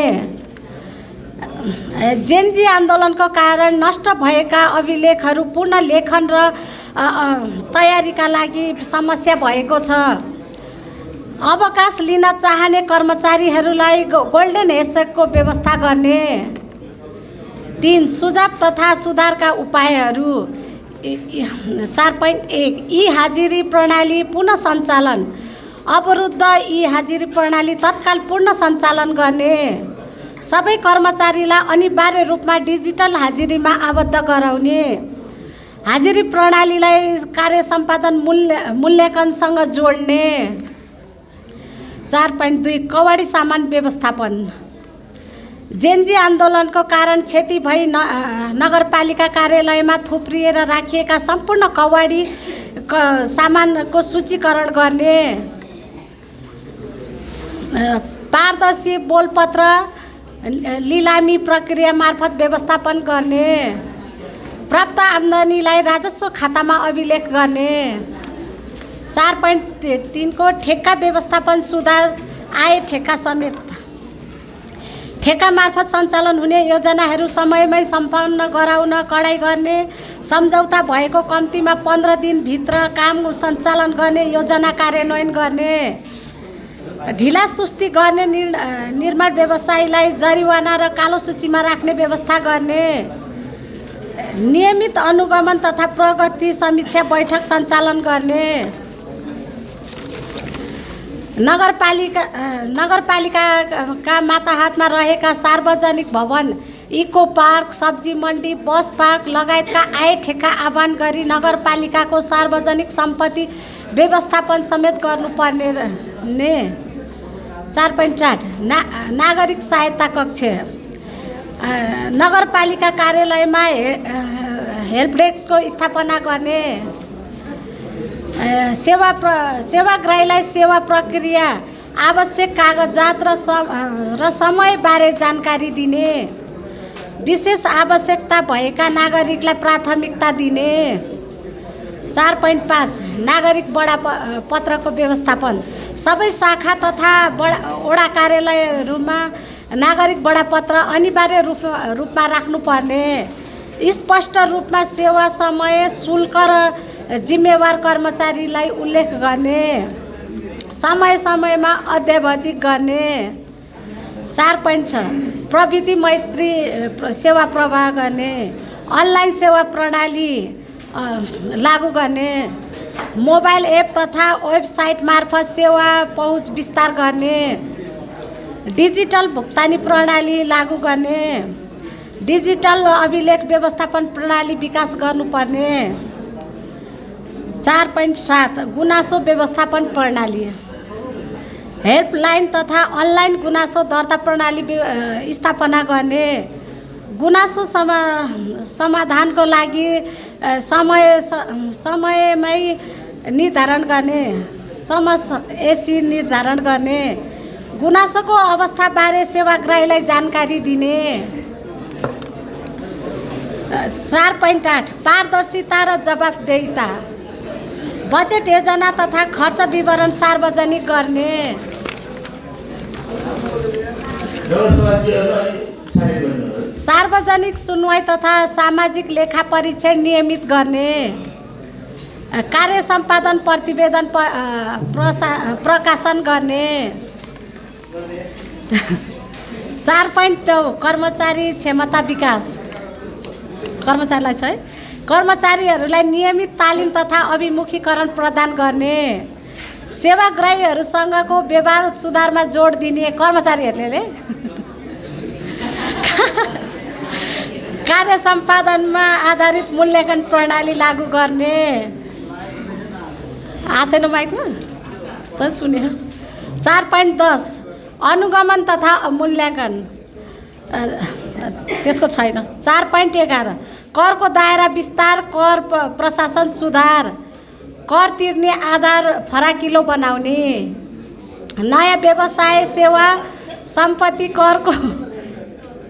जेनजी आन्दोलनको कारण नष्ट भएका अभिलेखहरू पुनर्लेखन र तयारीका लागि समस्या भएको छ। अवकाश लिन चाहने कर्मचारीहरूलाई गोल्डन हेन्डसेकको व्यवस्था गर्ने। 3 सुझाव तथा सुधारका उपायहरू 4.1 ई हाजिरी प्रणाली पुनः सञ्चालन, अवरुद्ध ई हाजिरी प्रणाली तत्काल पुनः सञ्चालन गर्ने, सबै कर्मचारीलाई अनिवार्य रूपमा डिजिटल हाजिरीमा आबद्ध गराउने, हाजिरी प्रणालीलाई कार्य सम्पादन मूल्याङ्कनसँग जोड्ने। 4.2 कवाडी सामान व्यवस्थापन, जेनजी आन्दोलनको कारण क्षति भई नगरपालिका कार्यालयमा थुप्रिएर राखिएका सम्पूर्ण कवाडी सामानको सूचीकरण गर्ने, पारदर्शी बोलपत्र लिलामी प्रक्रिया मार्फत व्यवस्थापन गर्ने, प्राप्त आम्दानीलाई राजस्व खातामा अभिलेख गर्ने। 4.3 को ठेक्का व्यवस्थापन सुधार, आय ठेक्का समेत ठेक्का मार्फत सञ्चालन हुने योजनाहरू समयमै सम्पन्न गराउन कडाइ गर्ने, सम्झौता भएको कम्तीमा 15 दिनभित्र काम सञ्चालन गर्ने योजना कार्यान्वयन गर्ने, ढिलासुस्ती गर्ने निर्माण व्यवसायीलाई जरिवाना र कालो सूचीमा राख्ने व्यवस्था गर्ने, नियमित अनुगमन तथा प्रगति समीक्षा बैठक सञ्चालन गर्ने। नगरपालिकाका माताहातमा रहेका सार्वजनिक भवन, इको पार्क, सब्जी मण्डी, बस पार्क लगायतका आय ठेक्का आह्वान गरी नगरपालिकाको सार्वजनिक सम्पत्ति व्यवस्थापन समेत गर्नुपर्ने ने 4.8 नागरिक सहायता कक्ष, नगरपालिका कार्यालयमा हेल्प डेस्कको स्थापना गर्ने, सेवाग्राहीलाई सेवा प्रक्रिया, आवश्यक कागजात र समयबारे जानकारी दिने, विशेष आवश्यकता भएका नागरिकलाई प्राथमिकता दिने। 4.5 नागरिक बडापत्रको व्यवस्थापन, सबै शाखा तथा वडा कार्यालयहरूमा नागरिक बडापत्र अनिवार्य रूपमा राख्नुपर्ने, स्पष्ट रूपमा सेवा समय, शुल्क र जिम्मेवार कर्मचारीलाई उल्लेख गर्ने, समय समयमा अद्यावधिक गर्ने। 4.6 प्रविधि मैत्री सेवा प्रवाह गर्ने, अनलाइन सेवा प्रणाली लागू गर्ने, मोबाइल एप तथा वेबसाइट मार्फत सेवा पहुँच विस्तार गर्ने, डिजिटल भुक्तानी प्रणाली लागू गर्ने, डिजिटल अभिलेख व्यवस्थापन प्रणाली विकास गर्नुपर्ने। 4.7 गुनासो व्यवस्थापन प्रणाली, हेल्पलाइन तथा अनलाइन गुनासो दर्ता प्रणाली स्थापना गर्ने, गुनासो समाधानको लागि समयमै निर्धारण गर्ने, समयसी निर्धारण गर्ने, गुनासोको अवस्थाबारे सेवाग्राहीलाई जानकारी दिने। 4.8 पारदर्शिता र जवाफदेहिता, बजेट योजना तथा खर्च विवरण सार्वजनिक गर्ने, सार्वजनिक सुनवाई तथा सामाजिक लेखा परीक्षण नियमित गर्ने, कार्य सम्पादन प्रतिवेदन प्रकाशन गर्ने। 4.9 कर्मचारी क्षमता विकास, कर्मचारीलाई छ है, कर्मचारीहरूलाई नियमित तालिम तथा अभिमुखीकरण प्रदान गर्ने, सेवाग्राहीहरूसँगको व्यवहार सुधारमा जोड दिने, कर्मचारीहरूले कार्य सम्पादनमा आधारित मूल्याङ्कन प्रणाली लागू गर्ने। आएन माइकमा त सुन्यो। 4.10 अनुगमन तथा मूल्याङ्कन, त्यसको छैन। 4.11 करको दायरा विस्तार, कर प्रशासन सुधार, कर तिर्ने आधार फराकिलो बनाउने, नयाँ व्यवसाय सेवा सम्पत्ति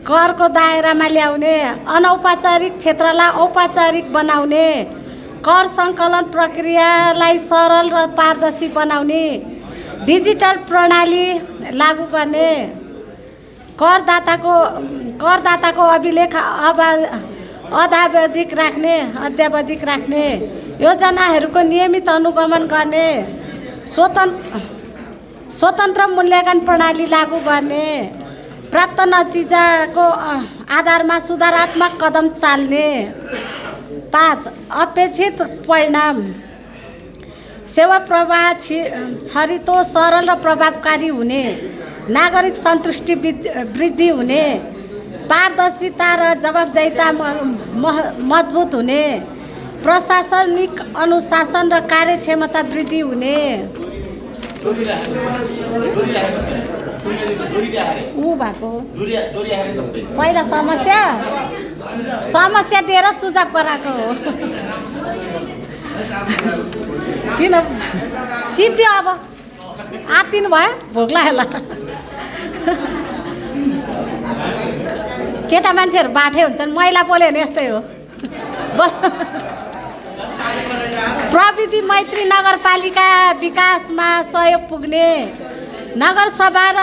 करको दायरामा ल्याउने, अनौपचारिक क्षेत्रलाई औपचारिक बनाउने, कर सङ्कलन प्रक्रियालाई सरल र पारदर्शी बनाउने, डिजिटल प्रणाली लागू गर्ने, करदाताको अभिलेख अद्यावधिक राख्ने, योजनाहरूको नियमित अनुगमन गर्ने, स्वतन्त्र मूल्याङ्कन प्रणाली लागू गर्ने, प्राप्त नतिजाको आधारमा सुधारात्मक कदम चाल्ने। 5 अपेक्षित परिणाम, सेवा प्रवाह छरितो, सरल र प्रभावकारी हुने, नागरिक सन्तुष्टि वृद्धि हुने, पारदर्शिता र जवाफदेहिता मजबुत हुने, प्रशासनिक अनुशासन र कार्यक्षमता वृद्धि हुने। ऊ भएको पहिला समस्या दिएर सुझाव गराएको हो। किन सिद्धियो, अब आत्तिनु भयो, भोक लाग्यो। केटा मान्छेहरू बाठे हुन्छन्, महिला बोल्यो भने यस्तै हो। प्रविधि मैत्री नगरपालिका विकासमा सहयोग पुग्ने, नगरसभा र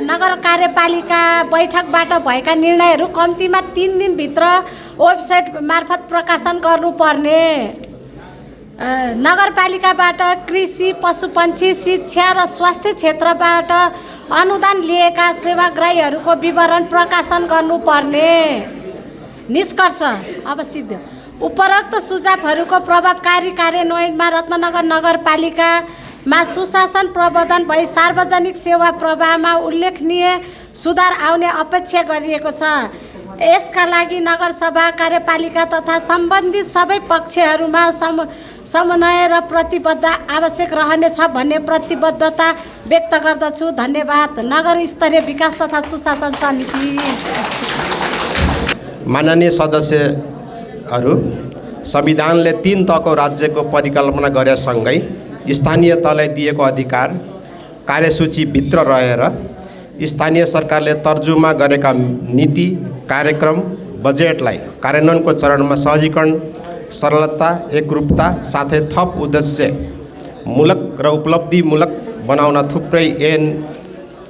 नगर कार्यपालिका बैठकबाट भएका निर्णयहरू कम्तीमा 3 दिनभित्र वेबसाइट मार्फत प्रकाशन गर्नुपर्ने, नगरपालिकाबाट कृषि, पशुपन्छी, शिक्षा र स्वास्थ्य क्षेत्रबाट अनुदान लिएका सेवाग्राहीहरूको विवरण प्रकाशन गर्नुपर्ने। निष्कर्ष, अब सिद्ध उपरोक्त सुझावहरूको प्रभावकारी कार्यान्वयनमा रत्नगर नगरपालिका मा सुशासन प्रवर्धन भई सार्वजनिक सेवा प्रवाहमा उल्लेखनीय सुधार आउने अपेक्षा गरिएको छ। यसका लागि नगरसभा कार्यपालिका तथा सम्बन्धित सबै पक्षहरूमा समन्वय र प्रतिबद्ध आवश्यक रहनेछ भन्ने प्रतिबद्धता व्यक्त गर्दछु। धन्यवाद। नगर स्तरीय विकास तथा सुशासन समिति। माननीय सदस्यहरू, संविधानले 3 तहको राज्यको परिकल्पना गरेसँगै स्थानीय तहलाई दिएको अधिकार कार्यसूचीभित्र रहेर स्थानीय सरकारले तर्जुमा गरेका नीति कार्यक्रम बजेटलाई कार्यान्वयनको चरणमा सहजीकरण, सरलता, एकरूपता साथै थप उद्देश्यमूलक र उपलब्धिमूलक बनाउन थुप्रै ऐन,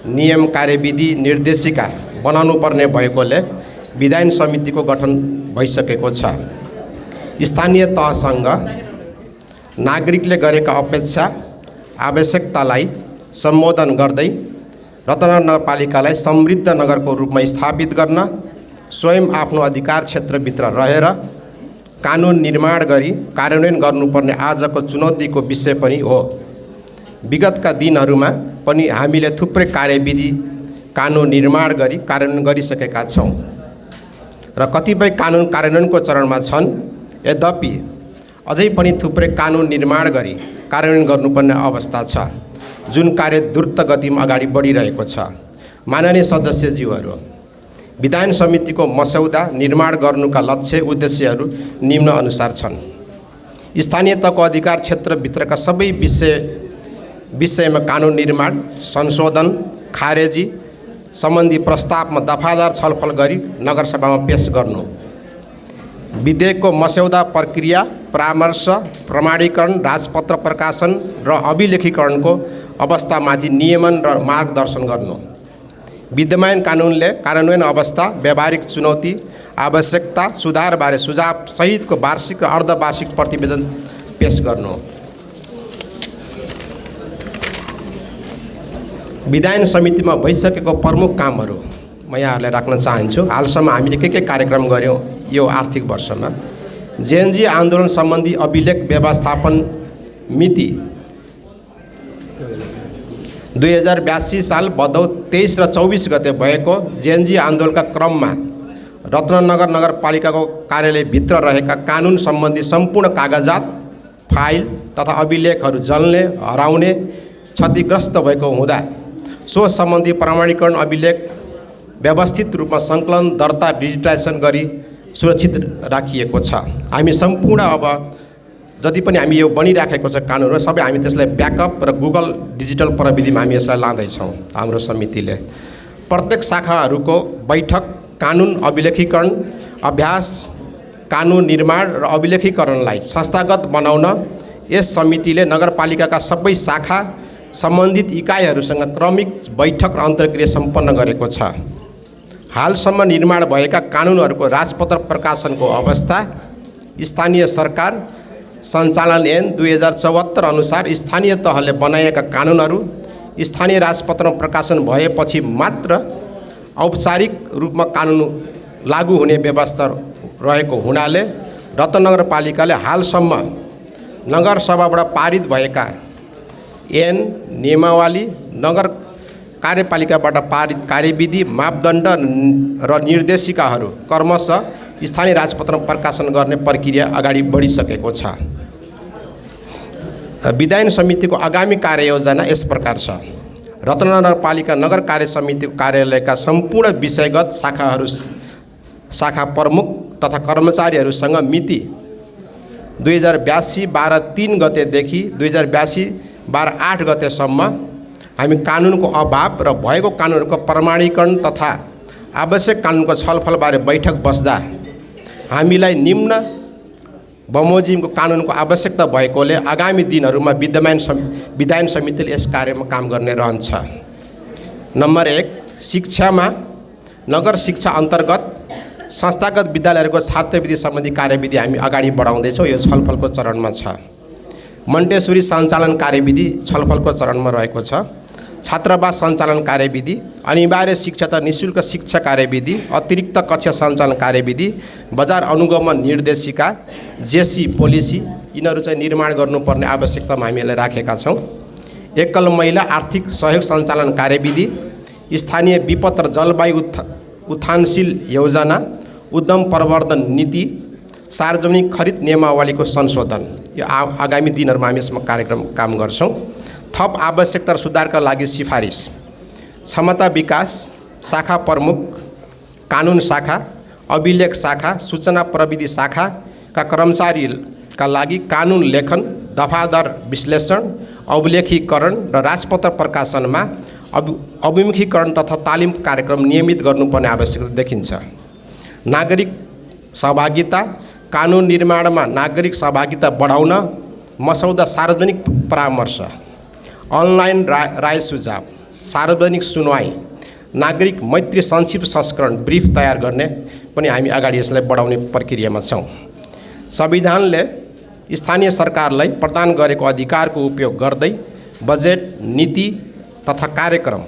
नियम, कार्यविधि, निर्देशिका बनाउनु पर्ने भएकोले विधायन समितिको गठन भइसकेको छ। स्थानीय तहसँग नागरिकले गरेका अपेक्षा आवश्यकतालाई सम्बोधन गर्दै रत्नगर नगरपालिकालाई समृद्ध नगरको रूपमा स्थापित गर्न स्वयं आफ्नो अधिकार क्षेत्रभित्र रहेर कानुन निर्माण गरी कार्यान्वयन गर्नुपर्ने आजको चुनौतीको विषय पनि हो। विगतका दिनहरूमा पनि हामीले थुप्रै कार्यविधि, कानुन निर्माण गरी कार्यान्वयन गरिसकेका छौँ र कतिपय कानुन कार्यान्वयनको चरणमा छन्। यद्यपि अझै पनि थुप्रै कानुन निर्माण गरी कार्यान्वयन गर्नुपर्ने अवस्था छ, जुन कार्य द्रुत गतिमा अगाडि बढिरहेको छ। माननीय सदस्यज्यूहरू, विधायन समितिको मस्यौदा निर्माण गर्नुका लक्ष्य उद्देश्यहरू निम्न अनुसार छन्। स्थानीय तहको अधिकार क्षेत्रभित्रका सबै विषयमा कानुन निर्माण, संशोधन, खारेजी सम्बन्धी प्रस्तावमा दफादार छलफल गरी नगरसभामा पेश गर्नु। विधेयकको मस्यौदा प्रक्रिया, परामर्श, प्रमाणीकरण, राजपत्र प्रकाशन र अभिलेखीकरणको अवस्थामाथि नियमन र मार्गदर्शन गर्नु। विद्यमान कानुनले कार्यान्वयन अवस्था, व्यावहारिक चुनौती, आवश्यकता, सुधारबारे सुझाव सहितको वार्षिक र अर्धवार्षिक प्रतिवेदन पेश गर्नु। विधायन समितिमा भइसकेको प्रमुख कामहरू म यहाँहरूलाई राख्न चाहन्छु। हालसम्म हामीले के कार्यक्रम गऱ्यौँ यो आर्थिक वर्षमा? जेएनजी आन्दोलन सम्बन्धी अभिलेख व्यवस्थापन मिति 2082 साल भदौ 23 र 24 गते भएको जेएनजी आन्दोलनका क्रममा रत्नगर नगरपालिकाको कार्यालयभित्र रहेका कानुन सम्बन्धी सम्पूर्ण कागजात, फाइल तथा अभिलेखहरू जल्ने, हराउने, क्षतिग्रस्त भएको हुँदा सो सम्बन्धी प्रमाणीकरण अभिलेख व्यवस्थित रूपमा सङ्कलन, दर्ता, डिजिटाइजेसन गरी सुरक्षित राखिएको छ। हामी सम्पूर्ण अब जति पनि हामी यो बनिराखेको छ कानुनहरू सबै हामी त्यसलाई ब्याकअप र गुगल डिजिटल प्रविधिमा हामी यसलाई लाँदैछौँ। हाम्रो समितिले प्रत्येक शाखाहरूको बैठक, कानुन अभिलेखीकरण अभ्यास, कानुन निर्माण र अभिलेखीकरणलाई संस्थागत बनाउन यस समितिले नगरपालिकाका सबै शाखा सम्बन्धित इकाइहरूसँग क्रमिक बैठक र अन्तर्क्रिया सम्पन्न गरेको छ। हालसम्म निर्माण भएका कानुनहरूको राजपत्र प्रकाशनको अवस्था, स्थानीय सरकार सञ्चालन ऐन 2074 अनुसार स्थानीय तहले बनाएका कानुनहरू स्थानीय राजपत्रमा प्रकाशन भएपछि मात्र औपचारिक रूपमा कानुन लागू हुने व्यवस्था रहेको हुनाले रत्नगरपालिकाले हालसम्म नगरसभाबाट पारित भएका ऐन, नियमावली, नगर कार्यपालिकाबाट पारित कार्यविधि, मापदण्ड र निर्देशिकाहरू क्रमशः स्थानीय राजपत्रमा प्रकाशन गर्ने प्रक्रिया अगाडि बढिसकेको छ। विधायन समितिको आगामी कार्ययोजना यस प्रकार छ। रत्नगर नगरपालिका नगर कार्य समितिको कार्यालयका सम्पूर्ण विषयगत शाखा प्रमुख तथा कर्मचारीहरूसँग मिति 2082-12-3 गतेदेखि 2082-12-8 गतेसम्म हामी कानुनको अभाव र भएको कानुनको प्रमाणीकरण तथा आवश्यक कानुनको छलफलबारे बैठक बस्दा हामीलाई निम्न बमोजिमको कानुनको आवश्यकता भएकोले आगामी दिनहरूमा विधायन समितिले यस कार्यमा काम गर्ने रहन्छ। नम्बर 1, शिक्षामा नगर शिक्षा अन्तर्गत संस्थागत विद्यालयहरूको छात्रवृत्ति सम्बन्धी कार्यविधि हामी अगाडि बढाउँदैछौँ। यो छलफलको चरणमा छ। मन्टेश्वरी सञ्चालन कार्यविधि छलफलको चरणमा रहेको छ। छात्रावास सञ्चालन कार्यविधि, अनिवार्य शिक्षा तथा निःशुल्क शिक्षा कार्यविधि, अतिरिक्त कक्षा सञ्चालन कार्यविधि, बजार अनुगमन निर्देशिका, जेसी पोलिसी यिनीहरू चाहिँ निर्माण गर्नुपर्ने आवश्यकतामा हामीहरूले राखेका छौँ। एकल महिला आर्थिक सहयोग सञ्चालन कार्यविधि, स्थानीय विपद र जलवायु उत्थानशील योजना, उद्यम प्रवर्धन नीति, सार्वजनिक खरिद नियमावलीको संशोधन। यो आगामी दिनहरूमा हामी यसमा कार्यक्रम काम गर्छौँ। थप आवश्यकता र सुधारका लागि सिफारिस, क्षमता विकास शाखा प्रमुख, कानुन शाखा, अभिलेख शाखा, सूचना प्रविधि शाखाका कर्मचारीका लागि कानुन लेखन, दफादार विश्लेषण, अभिलेखीकरण र राजपत्र प्रकाशनमा अभिमुखीकरण तथा तालिम कार्यक्रम नियमित गर्नुपर्ने आवश्यकता देखिन्छ। नागरिक सहभागिता, कानुन निर्माणमा नागरिक सहभागिता बढाउन मसौदा सार्वजनिक परामर्श, अनलाइन राय सुझाव, सार्वजनिक सुनवाई, नागरिक मैत्री संक्षिप्त संस्करण ब्रिफ तयार गर्ने पनि हामी अगाडि यसलाई बढाउने प्रक्रियामा छौँ। संविधानले स्थानीय सरकारलाई प्रदान गरेको अधिकारको उपयोग गर्दै बजेट, नीति तथा कार्यक्रम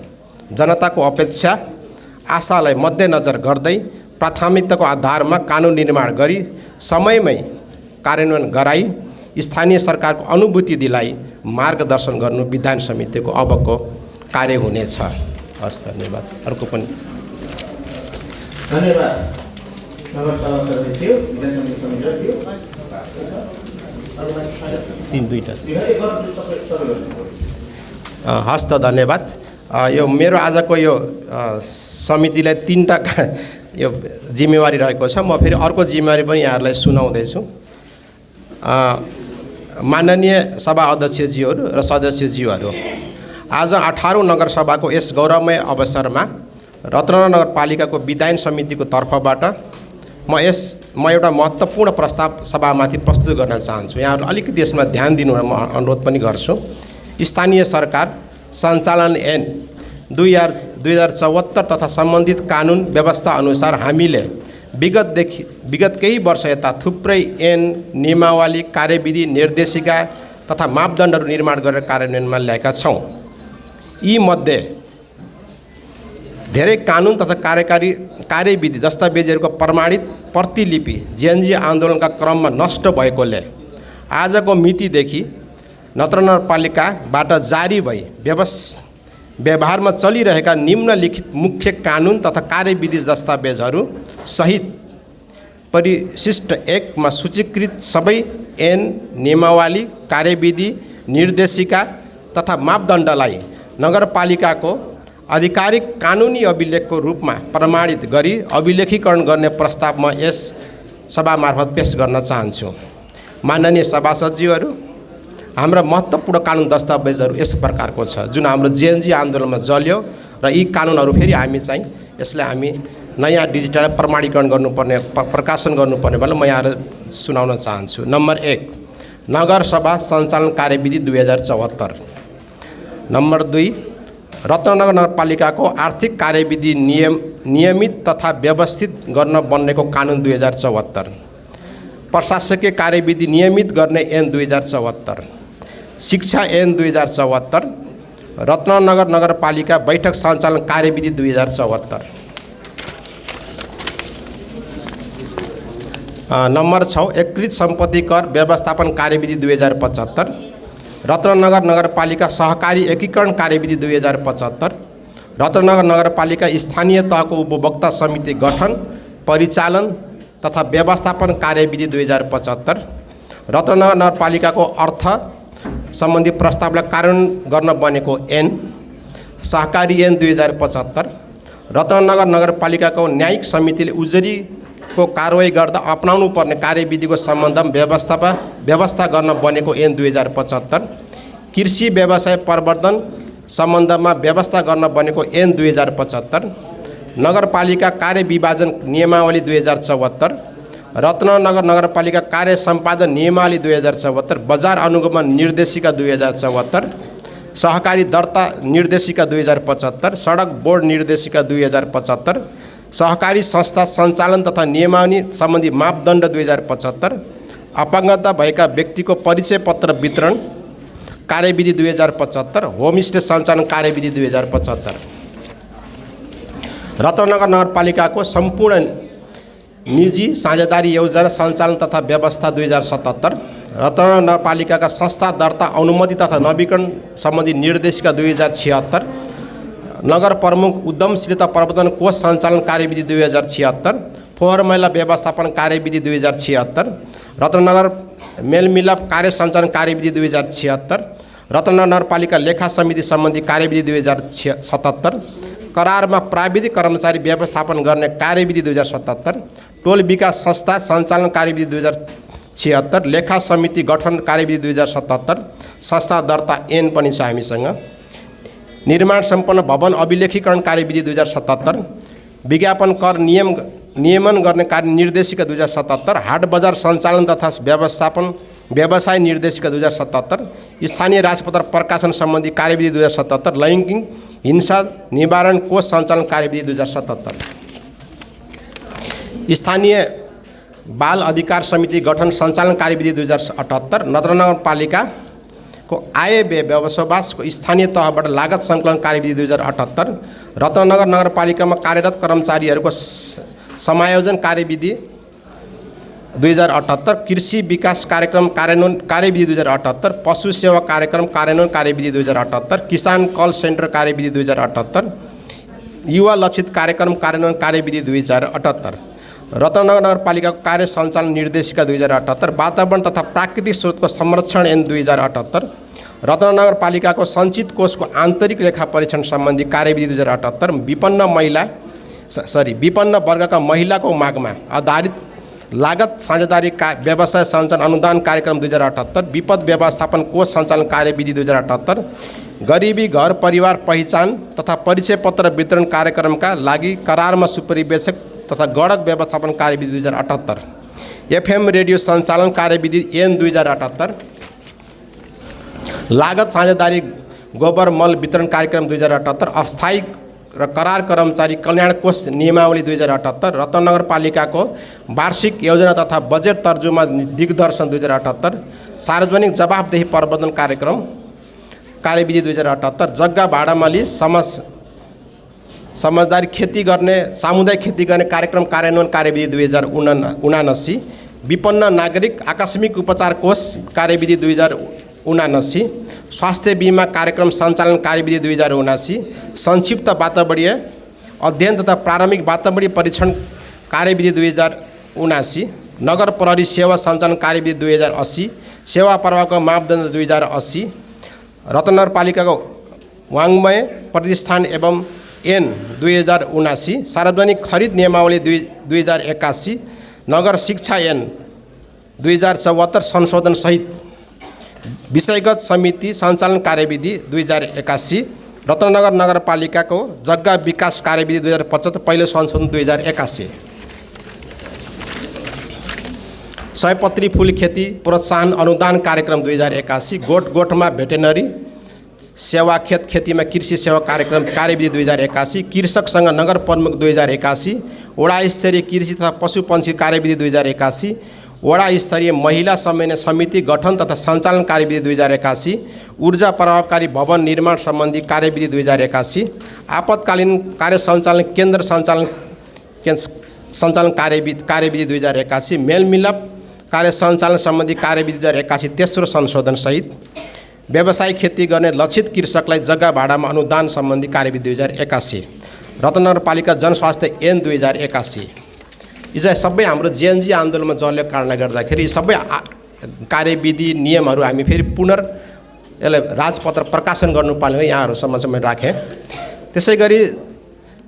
जनताको अपेक्षा आशालाई मध्यनजर गर्दै प्राथमिकताको आधारमा कानुन निर्माण गरी समयमै कार्यान्वयन गराई स्थानीय सरकारको अनुभूति दिलाई मार्गदर्शन गर्नु विधान समितिको अबको कार्य हुनेछ। हस्, धन्यवाद। अर्को पनि धन्यवाद। हस् त, धन्यवाद। यो मेरो आजको यो समितिलाई 3टा यो जिम्मेवारी रहेको छ। म फेरि अर्को जिम्मेवारी पनि यहाँहरूलाई सुनाउँदैछु। माननीय सभा अध्यक्षज्यूहरू र सदस्यज्यूहरू, आज 18औं नगरसभाको यस गौरवमय अवसरमा रत्नगर नगरपालिकाको विधायन समितिको तर्फबाट म एउटा महत्त्वपूर्ण प्रस्ताव सभामाथि प्रस्तुत गर्न चाहन्छु। यहाँहरू अलिकति यसमा ध्यान दिनु म अनुरोध पनि गर्छु। स्थानीय सरकार सञ्चालन ऐन 2074 तथा सम्बन्धित कानुन व्यवस्था अनुसार हामीले विगत केही वर्ष यता थुप्रै ऐन, नियमावली, कार्यविधि, निर्देशिका तथा मापदण्डहरू निर्माण गरेर कार्यान्वयनमा ल्याएका छौँ। यी मध्ये धेरै कानुन तथा कार्यविधि दस्तावेजहरूको प्रमाणित प्रतिलिपि जेएनजी आन्दोलनका क्रममा नष्ट भएकोले आजको मितिदेखि नगरपालिकाबाट जारी भई व्यवहारमा चलिरहेका निम्नलिखित मुख्य कानुन तथा कार्यविधि दस्तावेजहरू सहित परिशिष्ट 1 मा सूचीकृत सबै ऐन, नियमावली, कार्यविधि, निर्देशिका तथा मापदण्डलाई नगरपालिकाको आधिकारिक कानुनी अभिलेखको रूपमा प्रमाणित गरी अभिलेखीकरण गर्ने प्रस्ताव म यस सभा मार्फत पेश गर्न चाहन्छु। माननीय सभासदज्यूहरू, हाम्रा महत्त्वपूर्ण कानुन दस्तावेजहरू यस प्रकारको छ, जुन हाम्रो जेएनजी आन्दोलनमा जल्यो र यी कानुनहरू फेरि हामी चाहिँ यसलाई हामी नयाँ डिजिटल प्रमाणीकरण गर्नुपर्ने, प्रकाशन गर्नुपर्ने भनेर म यहाँ सुनाउन चाहन्छु। नम्बर 1, नगरसभा सञ्चालन कार्यविधि 2074। नम्बर 2, रत्नगर नगरपालिकाको आर्थिक कार्यविधि नियमित तथा व्यवस्थित गर्न बनेको कानुन 2074, प्रशासकीय कार्यविधि नियमित गर्ने ऐन 2074, शिक्षा ऐन 2074, रत्नगर नगरपालिका बैठक सञ्चालन कार्यविधि 2074। नम्बर 6, एकीकृत सम्पत्ति कर व्यवस्थापन कार्यविधि 2075, रत्नगर नगरपालिका सहकारी एकीकरण कार्यविधि 2075, रत्नगर नगरपालिका स्थानीय तहको उपभोक्ता समिति गठन, परिचालन तथा व्यवस्थापन कार्यविधि 2075, रत्नगर नगरपालिकाको अर्थ सम्बन्धी प्रस्तावलाई कार्यान्वयन गर्न बनेको ऐन, सहकारी ऐन 2075, रत्नगर नगरपालिकाको न्यायिक समितिले उजुरीको कारवाही गर्दा अपनाउनु पर्ने कार्यविधिको सम्बन्धमा व्यवस्था गर्न बनेको ऐन 2075, कृषि व्यवसाय प्रवर्धन सम्बन्धमा व्यवस्था गर्न बनेको ऐन 2075, नगरपालिका कार्य विभाजन नियमावली 2074, रत्नगर नगरपालिका कार्य सम्पादन नियमावली 2074, बजार अनुगमन निर्देशिका 2074, सहकारी दर्ता निर्देशिका 2075, सडक बोर्ड निर्देशिका 2075, सहकारी संस्था सञ्चालन तथा नियमावली सम्बन्धी मापदण्ड 2075, अपाङ्गता भएका व्यक्तिको परिचय पत्र वितरण कार्यविधि 2075, होमस्टे सञ्चालन कार्यविधि 2075, रत्नगर नगरपालिकाको सम्पूर्ण निजी साझेदारी योजना सञ्चालन तथा व्यवस्था 2077, रतनगर नगरपालिकाका संस्था दर्ता अनुमति तथा नवीकरण सम्बन्धी निर्देशिका 2076, नगर प्रमुख उद्यमशीलता प्रवर्धन कोष सञ्चालन कार्यविधि 2076, फोहोर मैला व्यवस्थापन कार्यविधि 2076, रत्नगर मेलमिलाप कार्य सञ्चालन कार्यविधि 2076, रत्नगर नगरपालिका लेखा समिति सम्बन्धी कार्यविधि 2077, करारमा प्राविधिक कर्मचारी व्यवस्थापन गर्ने कार्यविधि 2077, टोल विकास संस्था सञ्चालन कार्यविधि 2076, लेखा समिति गठन कार्यविधि 2077, संस्था दर्ता ऐन पनि छ हामीसँग, निर्माण सम्पन्न भवन अभिलेखीकरण कार्यविधि 2077, विज्ञापन कर नियमन गर्ने कार्य निर्देशिका 2077, हाट बजार सञ्चालन तथा व्यवसाय निर्देशिका 2077, स्थानीय राजपत्र प्रकाशन सम्बन्धी कार्यविधि 2077, लैङ्गिक हिंसा निवारण कोष सञ्चालन कार्यविधि 2077, स्थानीय बाल अधिकार समिति गठन सञ्चालन कार्यविधि 2078, नगरपालिकाको आय व्यय बसोबासको स्थानीय तहबाट लागत सङ्कलन कार्यविधि 2078, रत्नगर नगरपालिकामा कार्यरत कर्मचारीहरूको समायोजन कार्यविधि 2078, कृषि विकास कार्यक्रम कार्यान्वयन कार्यविधि 2078, पशु सेवा कार्यक्रम कार्यान्वयन कार्यविधि 2078, किसान कल सेन्टर कार्यविधि 2078, युवा लक्षित कार्यक्रम कार्यान्वयन कार्यविधि 2078, रत्नगर नगरपालिकाको कार्य सञ्चालन निर्देशिका 2078, वातावरण तथा प्राकृतिक स्रोतको संरक्षण ऐन 2078, रत्नगर नगरपालिकाको सञ्चित कोषको आन्तरिक लेखा परीक्षण सम्बन्धी कार्यविधि 2078, विपन्न वर्गका महिलाको मागमा आधारित लागत साझेदारी व्यवसाय सञ्चालन अनुदान कार्यक्रम 2078, विपद व्यवस्थापन कोष सञ्चालन कार्यविधि 2078, गरिबी घर परिवार पहिचान तथा परिचय पत्र वितरण कार्यक्रमका लागि करारमा सुपरिवेक्षक तथा गडक व्यवस्थापन कार्यविधि 2078, एफएम रेडियो सञ्चालन कार्यविधि ऐन 2078, लागत साझेदारी गोबर मल वितरण कार्यक्रम 2078, अस्थायी र करार कर्मचारी कल्याण कोष नियमावली 2078, रत्नगरपालिकाको वार्षिक योजना तथा बजेट तर्जुमा दिग्दर्शन 2078, सार्वजनिक जवाफदेही प्रबन्धन कार्यक्रम कार्यविधि 2078, जग्गा भाडामा लिई समझदारी खेती गर्ने सामुदायिक खेती गर्ने कार्यक्रम कार्यान्वयन कार्यविधि 2079, विपन्न नागरिक आकस्मिक उपचार कोष कार्यविधि 2079, स्वास्थ्य बीमा कार्यक्रम सञ्चालन कार्यविधि 2079, संक्षिप्त वातावरणीय अध्ययन तथा प्रारम्भिक वातावरणीय परीक्षण कार्यविधि 2079, नगर प्रहरी सेवा सञ्चालन कार्यविधि 2080, सेवा प्रवाहको मापदण्ड 2080, रत्नगरपालिकाको वाङ्मय प्रतिष्ठान एवं ऐन 2079, सार्वजनिक खरिद नियमावली 2081, नगर शिक्षा ऐन 2074 संशोधन सहित विषयगत समिति सञ्चालन कार्यविधि 2081, रत्नगर नगरपालिकाको जग्गा विकास कार्यविधि 2075 पहिलो संशोधन 2081, सयपत्री फुल खेती प्रोत्साहन अनुदान कार्यक्रम 2081, गोठमा भेटेनरी सेवा खेतीमा कृषि सेवा कार्यक्रम कार्यविधि 2081, कृषकसँग नगर प्रमुख 2081, वडा स्तरीय कृषि तथा पशुपन्छी कार्यविधि 2081, वडा स्तरीय महिला समन्वय समिति गठन तथा सञ्चालन कार्यविधि 2081, ऊर्जा प्रभावकारी भवन निर्माण सम्बन्धी कार्यविधि 2081, आपतकालीन कार्य सञ्चालन केन्द्र सञ्चालन कार्यविधि 2081, मेलमिलाप कार्य सञ्चालन सम्बन्धी कार्यविधि 2081 तेस्रो संशोधन सहित व्यवसायिक खेती गर्ने लक्षित कृषकलाई जग्गा भाडामा अनुदान सम्बन्धी कार्यविधि 2081, रत्नगरपालिका जनस्वास्थ्य ऐन 2081, यी चाहिँ सबै हाम्रो जेएनजी आन्दोलनमा जलेको कारणले गर्दाखेरि सबै कार्यविधि नियमहरू हामी फेरि यसलाई राजपत्र प्रकाशन गर्नुपर्ने यहाँहरू समक्षमा राखेँ। त्यसै गरी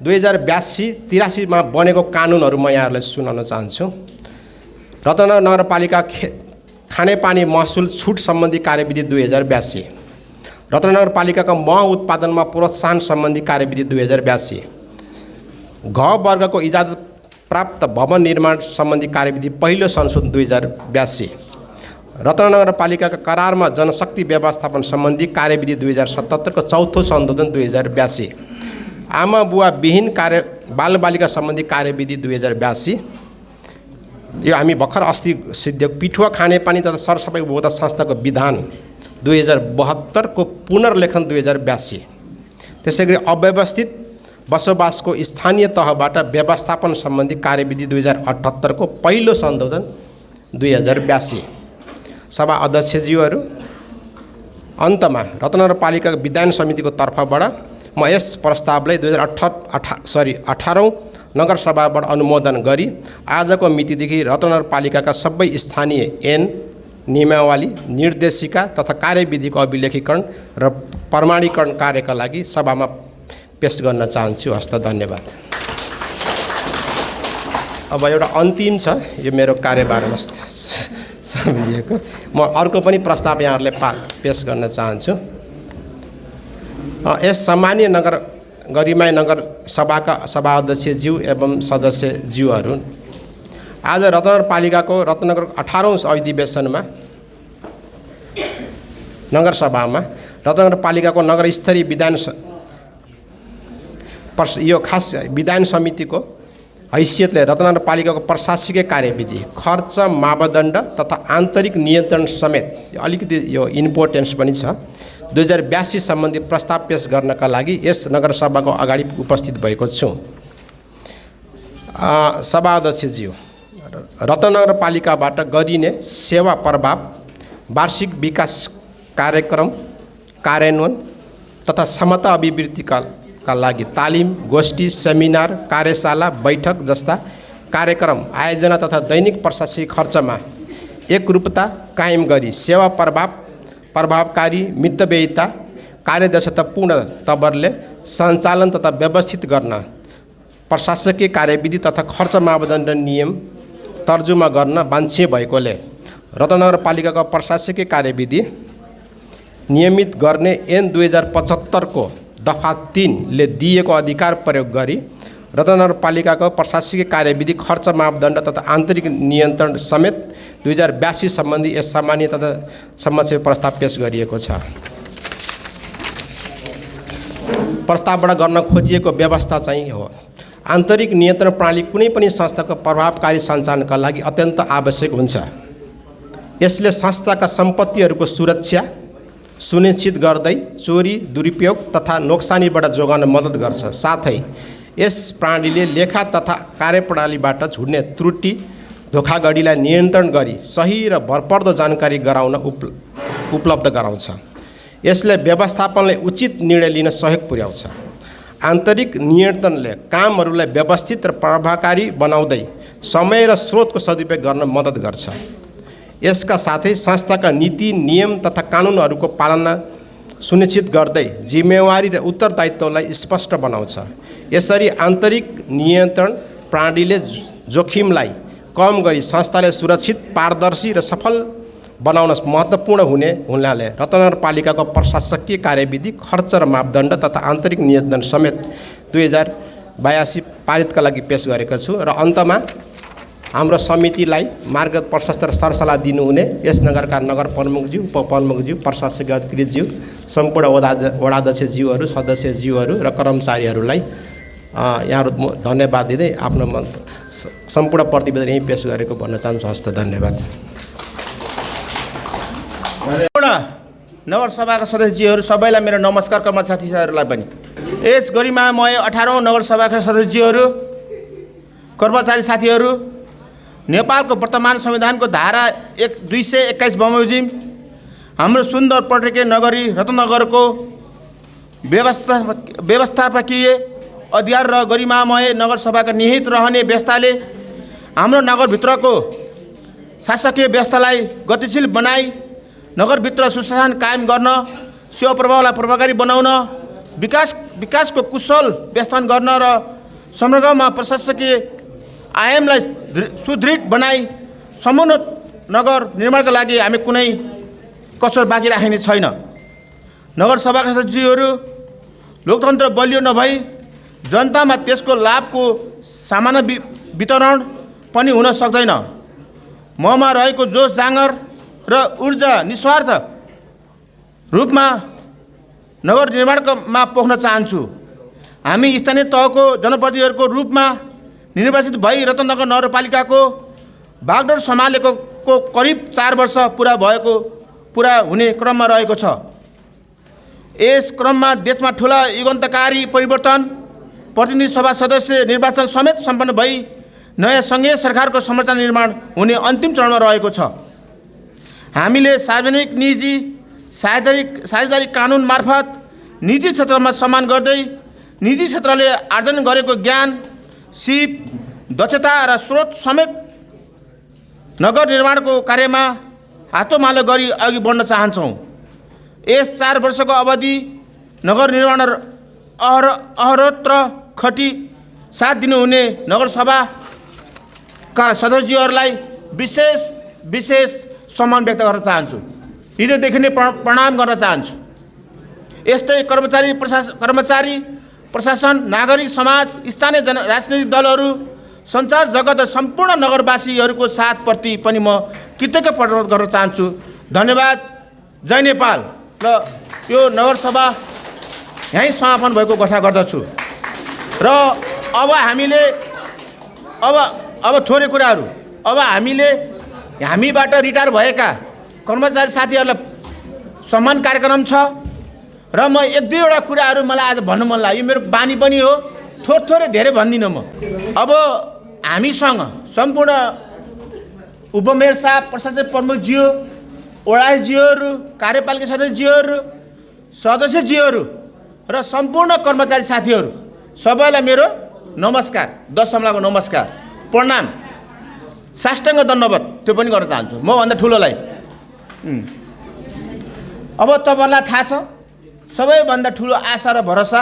2082-83 मा बनेको कानुनहरू म यहाँहरूलाई सुनाउन चाहन्छु। रत्नगर नगरपालिका खानेपानी महसुल छुट सम्बन्धी कार्यविधि 2082, रत्नगरपालिकाको मह उत्पादनमा प्रोत्साहन सम्बन्धी कार्यविधि 2082, घ वर्गको इजाजत प्राप्त भवन निर्माण सम्बन्धी कार्यविधि पहिलो संशोधन 2082, रत्नगरपालिकाका करारमा जनशक्ति व्यवस्थापन सम्बन्धी कार्यविधि 2077 को चौथो संशोधन 2082, आमा बुवा विहीन बालबालिका सम्बन्धी कार्यविधि 2082, यो हामी भर्खर अस्ति सिद्धिएको पिठुवा खानेपानी तथा सरसफाइ उपभोक्ता संस्थाको विधान 2072 को पुनर्लेखन 2082, त्यसै गरी अव्यवस्थित बसोबासको स्थानीय तहबाट व्यवस्थापन सम्बन्धी कार्यविधि 2078 को पहिलो संशोधन 2082, सभा अध्यक्षज्यूहरू, अन्तमा रत्नगरपालिकाको विधान समितिको तर्फबाट म यस प्रस्तावलाई 2018 नगरसभाबाट अनुमोदन गरी आजको मितिदेखि रत्नगरपालिकाका सबै स्थानीय ऐन, नियमावली, निर्देशिका तथा कार्यविधिको अभिलेखीकरण र प्रमाणीकरण कार्यका लागि सभामा पेश गर्न चाहन्छु। हस्त धन्यवाद। अब एउटा अन्तिम छ यो मेरो कार्यभारमा सम्झिएको, म अर्को पनि प्रस्ताव यहाँहरूले पेश गर्न चाहन्छु। यस सम्मानीय नगर गरिमाई नगर सभाका सभा अध्यक्षज्यू एवं सदस्यज्यूहरू, आज रत्नगरपालिकाको रत्नगर 18औं अधिवेशनमा नगरसभामा रत्नगरपालिकाको नगरस्तरीय यो खास विधान समितिको हैसियतले रत्नगरपालिकाको प्रशासकीय कार्यविधि, खर्च मापदण्ड तथा आन्तरिक नियन्त्रण समेत अलिकति यो इम्पोर्टेन्स पनि छ 2082 सम्बन्धी प्रस्ताव पेश गर्नका लागि यस नगरसभाको अगाडि उपस्थित भएको छु। सभा अध्यक्षज्यू, रत्नगरपालिकाबाट गरिने सेवा प्रभाव, वार्षिक विकास कार्यक्रम कार्यान्वयन तथा क्षमता अभिवृद्धिका लागि तालिम, गोष्ठी, सेमिनार, कार्यशाला, बैठक जस्ता कार्यक्रम आयोजना तथा दैनिक प्रशासकीय खर्चमा एकरूपता कायम गरी सेवा प्रभावकारी, मितव्ययिता, कार्यदक्षतापूर्ण तवरले सञ्चालन तथा व्यवस्थित गर्न, प्रशासकीय कार्यविधि तथा खर्च मापदण्ड नियम तर्जुमा गर्न वाञ्छनीय भएकोले रत्नगरपालिकाको प्रशासकीय कार्यविधि नियमित गर्ने ऐन 2075 को दफा 3 ले दिएको अधिकार प्रयोग गरी रत्नगरपालिकाको प्रशासकीय कार्यविधि, खर्च मापदण्ड तथा आन्तरिक नियन्त्रण समेत 2082 सम्बन्धी यस सामान्य तथा समक्ष प्रस्ताव पेश गरिएको छ। प्रस्तावबाट गर्न खोजिएको व्यवस्था चाहिँ हो आन्तरिक नियन्त्रण प्रणाली कुनै पनि संस्थाको प्रभावकारी सञ्चालनका लागि अत्यन्त आवश्यक हुन्छ। यसले संस्थाका सम्पत्तिहरूको सुरक्षा सुनिश्चित गर्दै चोरी, दुरुपयोग तथा नोक्सानीबाट जोगाउन मद्दत गर्छ। साथै यस प्रणालीले लेखा तथा कार्यप्रणालीबाट छुट्ने त्रुटि, धोखाधडीलाई नियन्त्रण गरी सही र भरपर्दो जानकारी गराउन उपलब्ध गराउँछ। यसले व्यवस्थापनलाई उचित निर्णय लिन सहयोग पुर्याउँछ। आन्तरिक नियन्त्रणले कामहरूलाई व्यवस्थित र प्रभावकारी बनाउँदै समय र स्रोतको सदुपयोग गर्न मद्दत गर्छ। यसका साथै संस्थाका नीति, नियम तथा कानुनहरूको पालना सुनिश्चित गर्दै जिम्मेवारी र उत्तरदायित्वलाई स्पष्ट बनाउँछ। यसरी आन्तरिक नियन्त्रण प्रणालीले जोखिमलाई कम गरी संस्थाले सुरक्षित, पारदर्शी र सफल बनाउन महत्त्वपूर्ण हुनाले रत्नगरपालिकाको प्रशासकीय कार्यविधि, खर्च र मापदण्ड तथा आन्तरिक नियन्त्रण समेत 2082 पारितका लागि पेश गरेको छु। र अन्तमा हाम्रो समितिलाई मार्ग प्रशस्त र सरसल्लाह दिनुहुने यस नगरका नगर प्रमुखज्यू, उपप्रमुखज्यू, प्रशासकीय अधिकृतज्यू, सम्पूर्ण वडाध्यक्षज्यूहरू, सदस्यज्यूहरू र कर्मचारीहरूलाई यहाँहरू धन्यवाद दिँदै आफ्नो सम्पूर्ण प्रतिवेदन यहीँ पेश गरेको भन्न चाहन्छु। हस्त धन्यवाद। नगरसभाका सदस्यज्यूहरू सबैलाई मेरो नमस्कार, कर्मचारी साथीहरूलाई पनि। यस गरिमामय 18औं नगरसभाका सदस्यज्यूहरू, कर्मचारी साथीहरू, नेपालको वर्तमान संविधानको धारा 221 बमोजिम हाम्रो सुन्दर पर्यटकीय नगरी रत्नगरको व्यवस्थापकीय अधिकार र गरिमामय नगरसभाका निहित रहने व्यवस्थाले हाम्रो नगरभित्रको शासकीय व्यवस्थालाई गतिशील बनाई नगरभित्र सुशासन कायम गर्न, सेवा प्रभावलाई प्रभावकारी बनाउन, विकासको कुशल व्यवस्थापन गर्न र समग्रमा प्रशासकीय आयामलाई सुदृढ बनाई सम्पूर्ण नगर निर्माणका लागि हामी कुनै कसर बाँकी राख्ने छैन। नगरसभाका सदस्यहरू, लोकतन्त्र बलियो नभई जनतामा त्यसको लाभको सामान्य वितरण पनि हुन सक्दैन। ममा रहेको जोस, जाँगर र ऊर्जा निस्वार्थ रूपमा नगर निर्माणमा पोख्न चाहन्छु। हामी स्थानीय तहको जनप्रतिनिधिहरूको रूपमा निर्वाचित भई रत्नगर नगरपालिकाको बागडोर सम्हालेको करिब 4 वर्ष पुरा हुने क्रममा रहेको छ। यस क्रममा देशमा ठुला युगान्तकारी परिवर्तन, प्रतिनिधि सभा सदस्य निर्वाचन समेत सम्पन्न भई नयाँ सङ्घीय सरकारको संरचना निर्माण हुने अन्तिम चरणमा रहेको छ। हामीले सार्वजनिक निजी साझेदारी कानुन मार्फत निजी क्षेत्रमा सम्मान गर्दै निजी क्षेत्रले आर्जन गरेको ज्ञान, सिप, दक्षता र स्रोत समेत नगर निर्माणको कार्यमा हातोमालो गरी अघि बढ्न चाहन्छौँ। यस 4 वर्षको अवधि नगर निर्माण अहरत्र खटी साथ दिनुहुने नगरसभाका सदस्यहरूलाई विशेष सम्मान व्यक्त गर्न चाहन्छु। हृदयदेखि नै प्रणाम गर्न चाहन्छु। यस्तै कर्मचारी प्रशासन, नागरिक समाज, स्थानीय राजनीतिक दलहरू, सञ्चार जगत र सम्पूर्ण नगरवासीहरूको साथप्रति पनि म कृतज्ञ प्रकट गर्न चाहन्छु। धन्यवाद। जय नेपाल। र यो नगरसभा यहीँ समापन भएको घोषणा गर्दछु। र अब हामीले अब थोरै कुराहरू, अब हामीबाट रिटायर भएका कर्मचारी साथीहरूलाई सम्मान कार्यक्रम छ र म 1-2वटा कुराहरू मलाई आज भन्नु मन लाग्यो। यो मेरो बानी पनि हो, थोरै धेरै भन्दिनँ म। अब हामीसँग सम्पूर्ण उपमेयर साहब, प्रशासक प्रमुखज्यू, ओडाजीहरू, कार्यपालिका सदस्यज्यूहरू र सम्पूर्ण कर्मचारी साथीहरू सबैलाई मेरो नमस्कार, 10 सम्लाको नमस्कार, प्रणाम, साष्टाङ्ग दण्डवत त्यो पनि गर्न चाहन्छु मभन्दा ठुलोलाई। अब तपाईँलाई थाहा छ, सबैभन्दा ठुलो आशा र भरोसा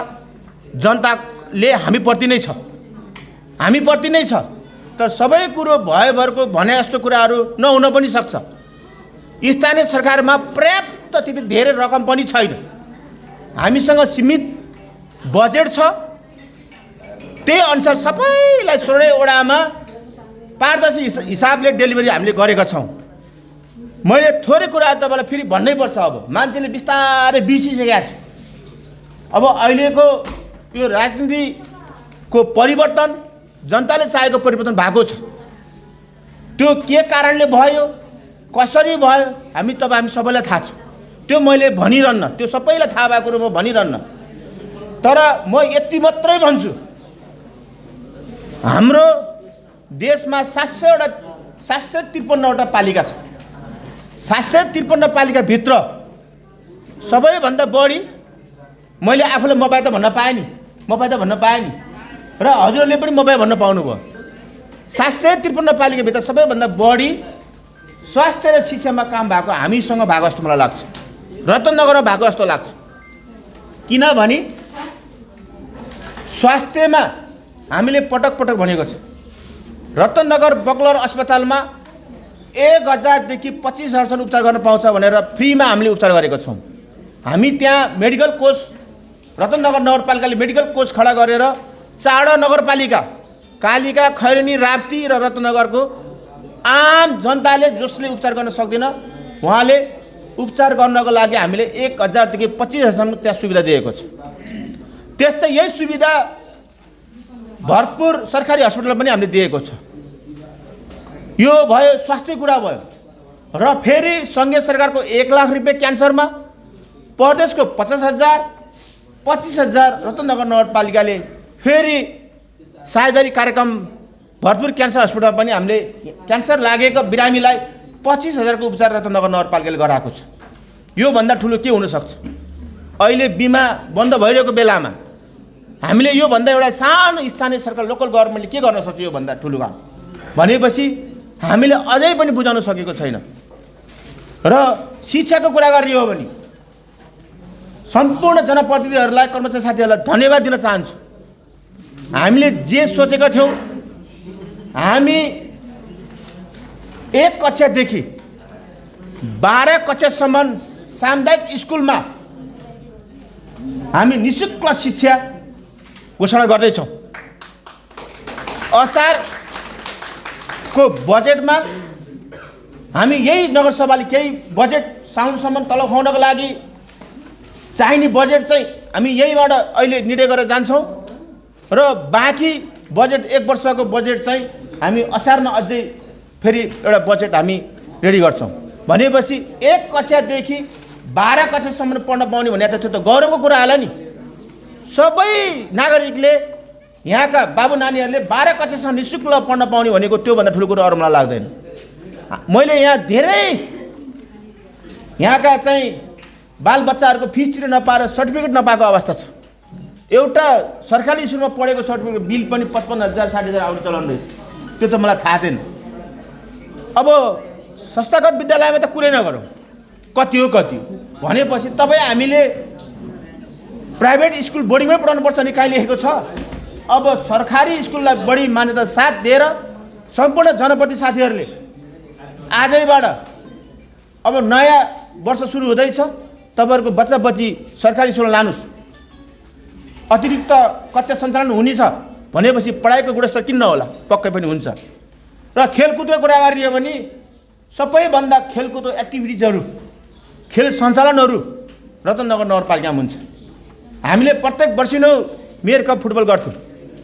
जनताले हामीप्रति नै छ। तर सबै कुरो भएभरको भने जस्तो कुराहरू नहुन पनि सक्छ। स्थानीय सरकारमा पर्याप्त त्यति धेरै रकम पनि छैन। हामीसँग सीमित बजेट छ। त्यही अनुसार सबैलाई 16 वडामा पारदर्शी हिसाबले डेलिभरी हामीले गरेका छौँ। मैले थोरै कुराहरू तपाईँलाई फेरि भन्नै पर्छ। अब मान्छेले बिस्तारै बिर्सिसकेका छ। अब अहिलेको यो राजनीतिको परिवर्तन, जनताले चाहेको परिवर्तन भएको छ। त्यो के कारणले भयो, कसरी भयो, हामी सबैलाई थाहा छ। त्यो मैले भनिरहन्न, त्यो सबैलाई थाहा भएको कुरो म भनिरहन्न। तर म यति मात्रै भन्छु, हाम्रो देशमा 753वटा पालिका छ। 753 पालिकाभित्र सबैभन्दा बढी मैले आफूलाई मपाए त भन्न पाएँ नि र हजुरले पनि मपाए भन्न पाउनुभयो। 753 पालिकाभित्र सबैभन्दा बढी स्वास्थ्य र शिक्षामा काम भएको हामीसँग भएको जस्तो मलाई लाग्छ, रत्नगरमा भएको जस्तो लाग्छ। किनभने स्वास्थ्यमा हामीले पटक भनेको छ, रत्नगर बक्लर अस्पतालमा 1000 देखि 25,000 उपचार गर्न पाउँछ भनेर फ्रीमा हामीले उपचार गरेको छौँ। हामी त्यहाँ मेडिकल कोच, रत्नगर नगरपालिकाले मेडिकल कोच खडा गरेर 4 नगरपालिका, कालिका, खैरेनी, राप्ती र रत्नगरको आम जनताले जसले उपचार गर्न सक्दैन उहाँले उपचार गर्नको लागि हामीले 1000 देखि 25,000 त्यहाँ सुविधा दिएको छ। त्यस्तै यही सुविधा भरतपुर सरकारी अस्पतालमा पनि हामीले दिएको छ। यो भयो स्वास्थ्य कुरा भयो। र फेरि सङ्घीय सरकारको 1 लाख रुपियाँ क्यान्सरमा, प्रदेशको 50,000, 25,000 रत्नगर नगरपालिकाले फेरि साझेदारी कार्यक्रम भरतपुर क्यान्सर अस्पताल पनि हामीले क्यान्सर लागेको बिरामीलाई 25,000 को उपचार रत्नगर नगरपालिकाले गराएको छ। योभन्दा ठुलो के हुनसक्छ? अहिले बिमा बन्द भइरहेको बेलामा हामीले योभन्दा एउटा सानो स्थानीय सरकार, लोकल गभर्मेन्टले के गर्न सक्छ योभन्दा ठुलो काम भनेपछि हामीले अझै पनि बुझाउन सकेको छैन। र शिक्षाको कुरा गर्ने हो भने सम्पूर्ण जनप्रतिनिधिहरूलाई, कर्मचारी साथीहरूलाई धन्यवाद दिन चाहन्छु। हामीले जे सोचेका थियौँ, हामी 1 कक्षादेखि 12 कक्षासम्म सामुदायिक स्कुलमा हामी निःशुल्क शिक्षा घोषणा गर्दैछौँ। असारको बजेटमा हामी यही नगरसभाले केही बजेट साउन्डसम्म तलब खुवाउनको लागि चाहिने बजेट चाहिँ हामी यहीबाट अहिले निर्णय गरेर जान्छौँ र बाँकी बजेट 1 वर्षको बजेट चाहिँ हामी असारमा अझै फेरि एउटा बजेट हामी रेडी गर्छौँ। भनेपछि 1 कक्षादेखि 12 कक्षासम्म पढ्न पाउने भने त्यो त गौरवको कुरा होला नि। सबै नागरिकले, यहाँका बाबु नानीहरूले 12 कक्षासम्म निःशुल्क पढ्न पाउने भनेको त्योभन्दा ठुलो कुरो अरू मलाई लाग्दैन। मैले यहाँ धेरै यहाँका चाहिँ बालबच्चाहरूको फिस तिर्न नपाएर सर्टिफिकेट नपाएको अवस्था छ। एउटा सरकारी स्कुलमा पढेको सर्टिफिकेट बिल पनि 55,000 60,000 आउने चलन रहेछ। त्यो त मलाई थाहा थिएन। अब संस्थागत विद्यालयमा त कुरै नगरौँ, कति हो भनेपछि तपाईँ हामीले प्राइभेट स्कुल बोर्डिङमै पढाउनुपर्छ नि कहाँ लेखेको छ। अब सरकारी स्कुललाई बढी मान्यता साथ दिएर सम्पूर्ण जनप्रति साथीहरूले आजैबाट अब नयाँ वर्ष सुरु हुँदैछ, तपाईँहरूको बच्चा बच्ची सरकारी स्कुलमा लानुहोस्। अतिरिक्त कक्षा सञ्चालन हुनेछ भनेपछि पढाइको गुणस्तर किन नहोला, पक्कै पनि हुन्छ। र खेलकुदको कुरा गरियो भने सबैभन्दा खेलकुद एक्टिभिटिजहरू खेल सञ्चालनहरू रत्नगर नगरपालिकामा हुन्छ। हामीले प्रत्येक वर्षिनो मेयर कप फुटबल गर्थ्यौँ।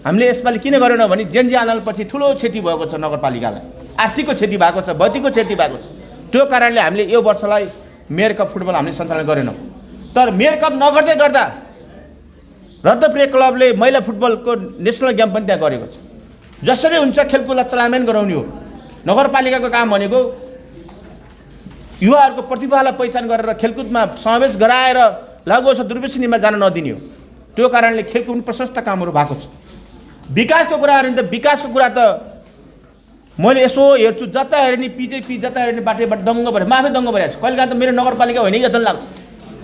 हामीले यसपालि किन गरेनौँ भने जेनजी आन्दोलनपछि ठुलो क्षति भएको छ नगरपालिकालाई, आर्थिकको क्षति भएको छ, भौतिकको क्षति भएको छ। त्यो कारणले हामीले यो वर्षलाई मेयर कप फुटबल हामीले सञ्चालन गरेनौँ। तर मेयर कप नगर्दै गर्दा रत्नप्रिय क्लबले महिला फुटबलको नेसनल गेम पनि त्यहाँ गरेको छ। जसरी हुन्छ खेलकुदलाई चलायमान गराउने हो। नगरपालिकाको काम भनेको युवाहरूको प्रतिभालाई पहिचान गरेर खेलकुदमा समावेश गराएर लघु औषध दुर्व्यसनीमा जान नदिने हो। त्यो कारणले खेलकुद पनि प्रशस्त कामहरू भएको छ। विकासको कुरा गऱ्यो भने त विकासको कुरा त मैले यसो हेर्छु, जता हेरेँ नि पिजेपी, जता हेरेँ नि बाटैबाट दङ्ग भएर माफै दङ्ग भइरहेको छ। कहिलेकाहीँ त मेरो नगरपालिका होइन जस्तो लाग्छ,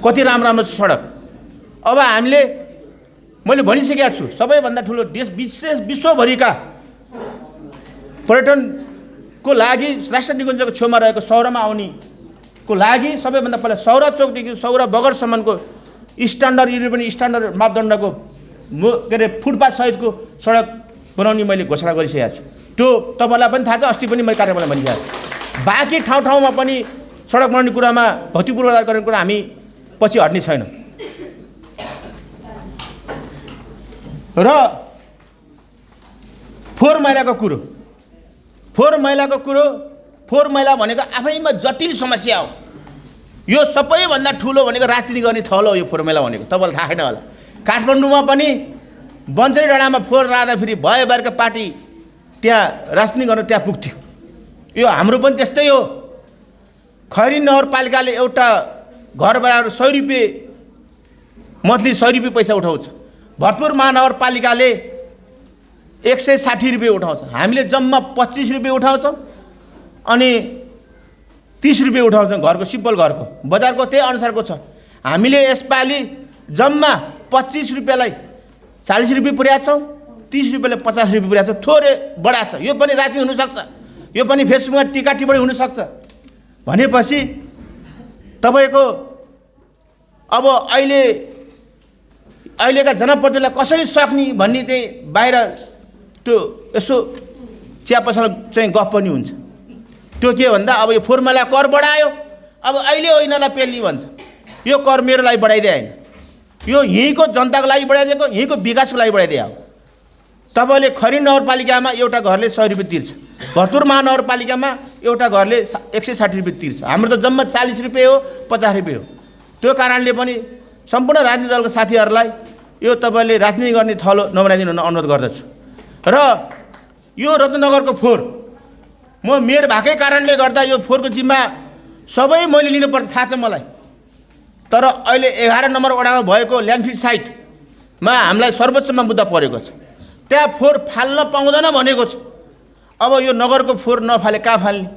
कति राम्रो छ सडक। अब मैले भनिसकेको छु, सबैभन्दा ठुलो देश विश्वभरिका पर्यटनको लागि राष्ट्रिय निकुञ्जको छेउमा रहेको सौरामा आउनेको लागि सबैभन्दा पहिला सौरा चौकदेखि सौरा बगरसम्मको स्ट्यान्डर्ड युरोपियन स्ट्यान्डर्ड मापदण्डको के अरे फुटपाथ सहितको सडक बनाउने मैले घोषणा गरिसकेको छु। त्यो तपाईँलाई पनि थाहा छ, अस्ति पनि मैले कार्यक्रमलाई भनिसकेको छु। बाँकी ठाउँमा पनि सडक बनाउने कुरामा भौतिक पूर्वाधार गर्ने कुरा हामी पछि हट्ने छैनौँ। र फोहोर मैला भनेको आफैमा जटिल समस्या हो। यो सबैभन्दा ठुलो भनेको राजनीति गर्ने थलो हो। यो फोहोर मैला भनेको तपाईँलाई थाहा छैन होला। काठमाडौँमा पनि बन्चरी डाँडामा फोहोर राख्दाखेरि भयभरका पार्टी त्यहाँ राजनीति गर्न त्यहाँ पुग्थ्यो। यो हाम्रो पनि त्यस्तै हो। खैरी नगरपालिकाले एउटा घर बनाएर 100 रुपियाँ मन्थली 100 रुपियाँ पैसा उठाउँछ। भरतपुर महानगरपालिकाले 160 रुपियाँ उठाउँछ। हामीले जम्मा 25 रुपियाँ उठाउँछौँ अनि 30 रुपियाँ उठाउँछौँ घरको, सिम्पल घरको। बजारको त्यही अनुसारको छ। हामीले यसपालि जम्मा 25 रुपियाँलाई 40 रुपियाँ पुर्याएको छौँ, 30 रुपियाँलाई 50 रुपियाँ पुर्याएको छ। थोरै बढाएको छ। यो पनि राजनीति हुनसक्छ, यो पनि फेसबुकमा टिका टिप्पणी हुनसक्छ। भनेपछि तपाईँको अब अहिलेका जनप्रतिनिधिलाई कसरी सक्ने भन्ने चाहिँ बाहिर त्यो यसो चिया पसल चाहिँ गफ पनि हुन्छ। त्यो के भन्दा अब यो फोहोर मैला कर बढायो, अब अहिले होइनलाई पेल्ने भन्छ। यो कर मेरो लागि बढाइदिए होइन, यो यहीँको जनताको लागि बढाइदिएको, यहीँको विकासको लागि बढाइदिए हो। तपाईँले खैरी नगरपालिकामा एउटा घरले 100 रुपियाँ तिर्छ, भरतपुर महानगरपालिकामा एउटा घरले 160 रुपियाँ तिर्छ। हाम्रो त जम्मा 40 रुपियाँ हो, 50 रुपियाँ हो। त्यो कारणले पनि सम्पूर्ण राजनीतिक दलका साथीहरूलाई यो तपाईँले राजनीति गर्ने थलो नबनाइदिनु हुन अनुरोध गर्दछु। र यो रत्नगरको फोहोर म मेयर भएकै कारणले गर्दा यो फोहोरको जिम्मा सबै मैले लिनुपर्छ, थाहा छ मलाई। तर अहिले 11 नम्बर वडामा भएको ल्यान्डफिल साइटमा हामीलाई सर्वोच्चमा मुद्दा परेको छ। त्यहाँ फोहोर फाल्न पाउँदैन भनेको छ। अब यो नगरको फोहोर नफाले कहाँ फाल्ने?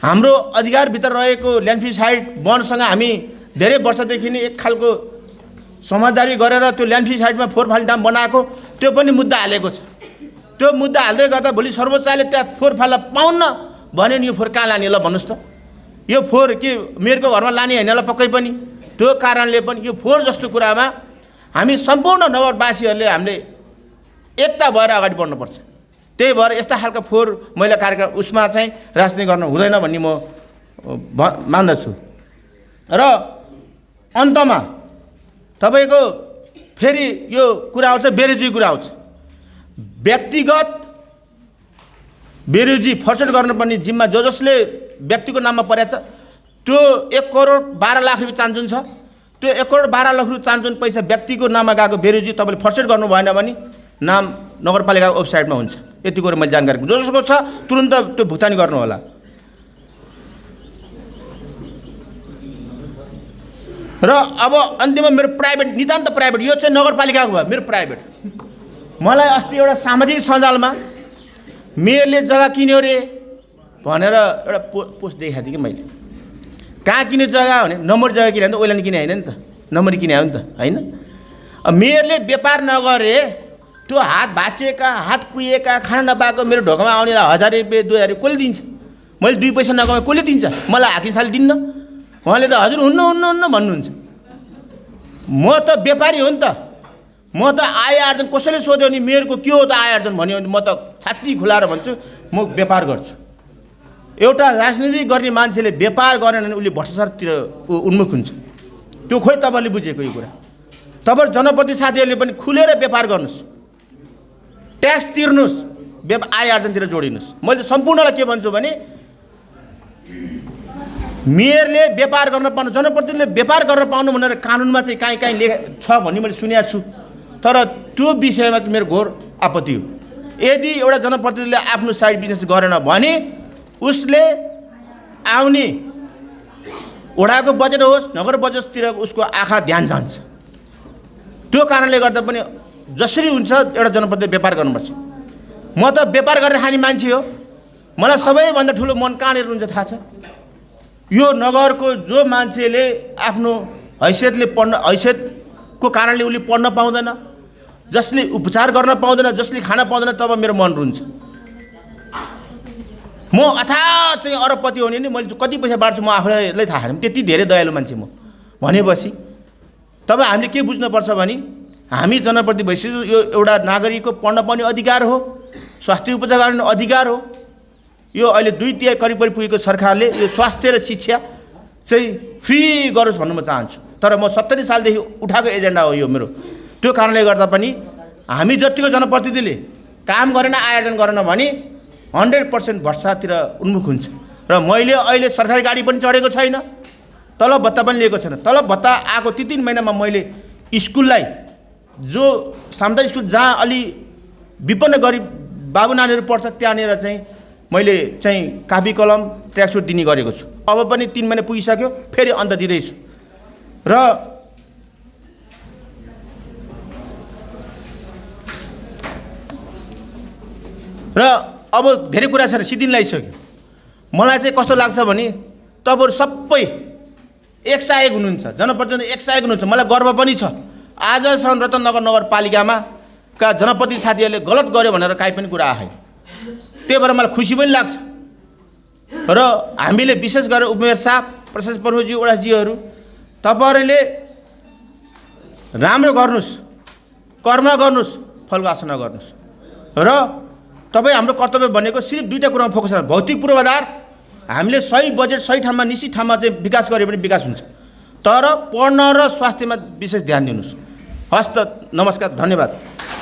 हाम्रो अधिकारभित्र रहेको ल्यान्डफिल साइट वनसँग हामी धेरै वर्षदेखि नै एक खालको समझदारी गरेर त्यो ल्यान्डफिल साइटमा फोहोर फाल्ने ठाउँ बनाएको, त्यो पनि मुद्दा हालेको छ। त्यो मुद्दा हाल्दै गर्दा भोलि सर्वोच्चले त्यहाँ फोहोर फाल्न पाउन्न भन्यो नि यो फोहोर कहाँ लाने ल भन्नुहोस् त? यो फोहोर के मेयरको घरमा लाने होइन ल पक्कै पनि। त्यो कारणले पनि यो फोहोर जस्तो कुरामा हामी सम्पूर्ण नगरवासीहरूले हामीले एकता भएर अगाडि बढ्नुपर्छ। त्यही भएर यस्ता खालका फोहोर मैला कार्यक्रम उसमा चाहिँ राजनीति गर्नु हुँदैन भन्ने म मान्दछु। र अन्तमा तपाईँको फेरि यो कुरा आउँछ, बेरोजी कुरा आउँछ। व्यक्तिगत बेरोजी फर्सेट गर्नुपर्ने जिम्मा जसले व्यक्तिको नाममा परेको छ त्यो 1 करोड 12 लाख रुपियाँ चान्चुन छ। त्यो 1 करोड 12 लाख रुपियाँ चान्चुन पैसा व्यक्तिको नाममा गएको बेरोजी तपाईँले फर्सेट गर्नु भएन भने नाम नगरपालिकाको वेबसाइटमा हुन्छ। यति कुरो मैले जानकारी जसको छ तुरुन्त त्यो भुक्तानी गर्नु होला। र अब अन्त्यमा मेरो प्राइभेट नितान्त प्राइभेट यो चाहिँ नगरपालिकाको भयो मेरो प्राइभेट। मलाई अस्ति एउटा सामाजिक सञ्जालमा मेयरले जग्गा किन्यो रे भनेर एउटा पोस्ट देखाएको थिएँ कि मैले। कहाँ किन्यो जग्गा भने नम्बर जग्गा किने भने त ओइलान किने होइन नि त, नम्बरी किने हो नि त होइन। मेयरले व्यापार नगरे त्यो हात भाँचिएका हात कुहिएका खाना नपाएको मेरो ढोकामा आउनेलाई 1000 रुपियाँ 2000 रुपियाँ कसले दिन्छ? मैले 2 पैसा नकमाए कसले दिन्छ? मलाई हाकिसाल दिन्न। उहाँले त हजुर हुन्न भन्नुहुन्छ। म त व्यापारी हो नि त, म त आय आर्जन कसैले सोध्यो भने मेयरको के हो त आय आर्जन भन्यो भने म त छाती खुलाएर भन्छु म व्यापार गर्छु। एउटा राजनीति गर्ने मान्छेले व्यापार गरेन भने उसले भ्रष्टाचारतिर उन्मुख हुन्छ। त्यो खोइ तपाईँले बुझेको यो कुरा। तपाईँ जनप्रति साथीहरूले पनि खुलेर व्यापार गर्नुहोस्, ट्याक्स तिर्नुहोस्, आय आर्जनतिर जोडिनुहोस्। मैले सम्पूर्णलाई के भन्छु भने मेयरले व्यापार गर्न पाउनु, जनप्रतिनिधिले व्यापार गर्न पाउनु भनेर कानुनमा चाहिँ कहीँ लेख छ भन्ने मैले सुनेको छु। तर त्यो विषयमा चाहिँ मेरो घोर आपत्ति हो। यदि एउटा जनप्रतिनिधिले आफ्नो साइड बिजनेस गरेन भने उसले आउने वडाको बजेट होस् नगर बजेटतिर उसको आँखा ध्यान जान्छ। त्यो कारणले गर्दा पनि जसरी हुन्छ एउटा जनप्रतिनिधि व्यापार गर्नुपर्छ। म त व्यापार गरेर खाने मान्छे हो, मलाई सबैभन्दा ठुलो मन कहाँनिर हुन्छ थाहा छ? यो नगरको जो मान्छेले आफ्नो हैसियतको कारणले उसले पढ्न पाउँदैन, जसले उपचार गर्न पाउँदैन, जसले खान पाउँदैन, तब मेरो मन रुन्छ। म अथाह चाहिँ अरबपति हो नि मैले कति पैसा बाँड्छु म आफूलाई थाहा छैन, त्यति धेरै दयालु मान्छे म भनेपछि तब हामीले के बुझ्नुपर्छ भने हामी जनप्रति भइसक्यो। यो एउटा नागरिकको पढ्न पाउने अधिकार हो, स्वास्थ्य उपचार गर्ने अधिकार हो। यो अहिले 2/3 करिब पुगेको सरकारले यो स्वास्थ्य र शिक्षा चाहिँ फ्री गरोस् भन्नु म चाहन्छु। तर म 70 सालदेखि उठाएको एजेन्डा हो यो मेरो। त्यो कारणले गर्दा पनि हामी जतिको जनप्रतिनिधिले काम गरेन आयोजन गरेन भने 100% भ्रष्टाचारतिर उन्मुख हुन्छ। र मैले अहिले सरकारी गाडी पनि चढेको छैन, तलब भत्ता पनि लिएको छैन। तलब भत्ता आएको 3 महिनामा मैले स्कुललाई जो सामुदायिक स्कुल जहाँ अलि विपन्न गरिब बाबु नानीहरू पढ्छ त्यहाँनिर चाहिँ मैले चाहिँ कापी कलम ट्र्याकसुट दिने गरेको छु। अब पनि 3 महिना पुगिसक्यो, फेरि अन्त दिँदैछु। र अब धेरै कुरा छैन, सिद्धिन लगाइसक्यो। मलाई चाहिँ कस्तो लाग्छ भने तपाईँहरू सबै एकसायक हुनुहुन्छ, जनप्रतिनिधि एकसायक हुनुहुन्छ। मलाई गर्व पनि छ आजसम्म रतननगर नगरपालिकामा का जनप्रति साथीहरूले गलत गर्यो भनेर काहीँ पनि कुरा आएन। त्यही भएर मलाई खुसी पनि लाग्छ। र हामीले विशेष गरेर उपमेयर साहब, प्रशासक प्रमुखजी, वडाजीहरू तपाईँहरूले राम्रो गर्नुहोस्, कर्म गर्नुहोस्, फलको आशा नगर्नुहोस्। र तपाईँ हाम्रो कर्तव्य भनेको सिर्फ 2टा कुरामा फोकस गर्नु, भौतिक पूर्वाधार हामीले सही बजेट सही ठाउँमा निश्चित ठाउँमा चाहिँ विकास गऱ्यो भने विकास हुन्छ। तर पढ्न र स्वास्थ्यमा विशेष ध्यान दिनुहोस्। हस्त, नमस्कार, धन्यवाद।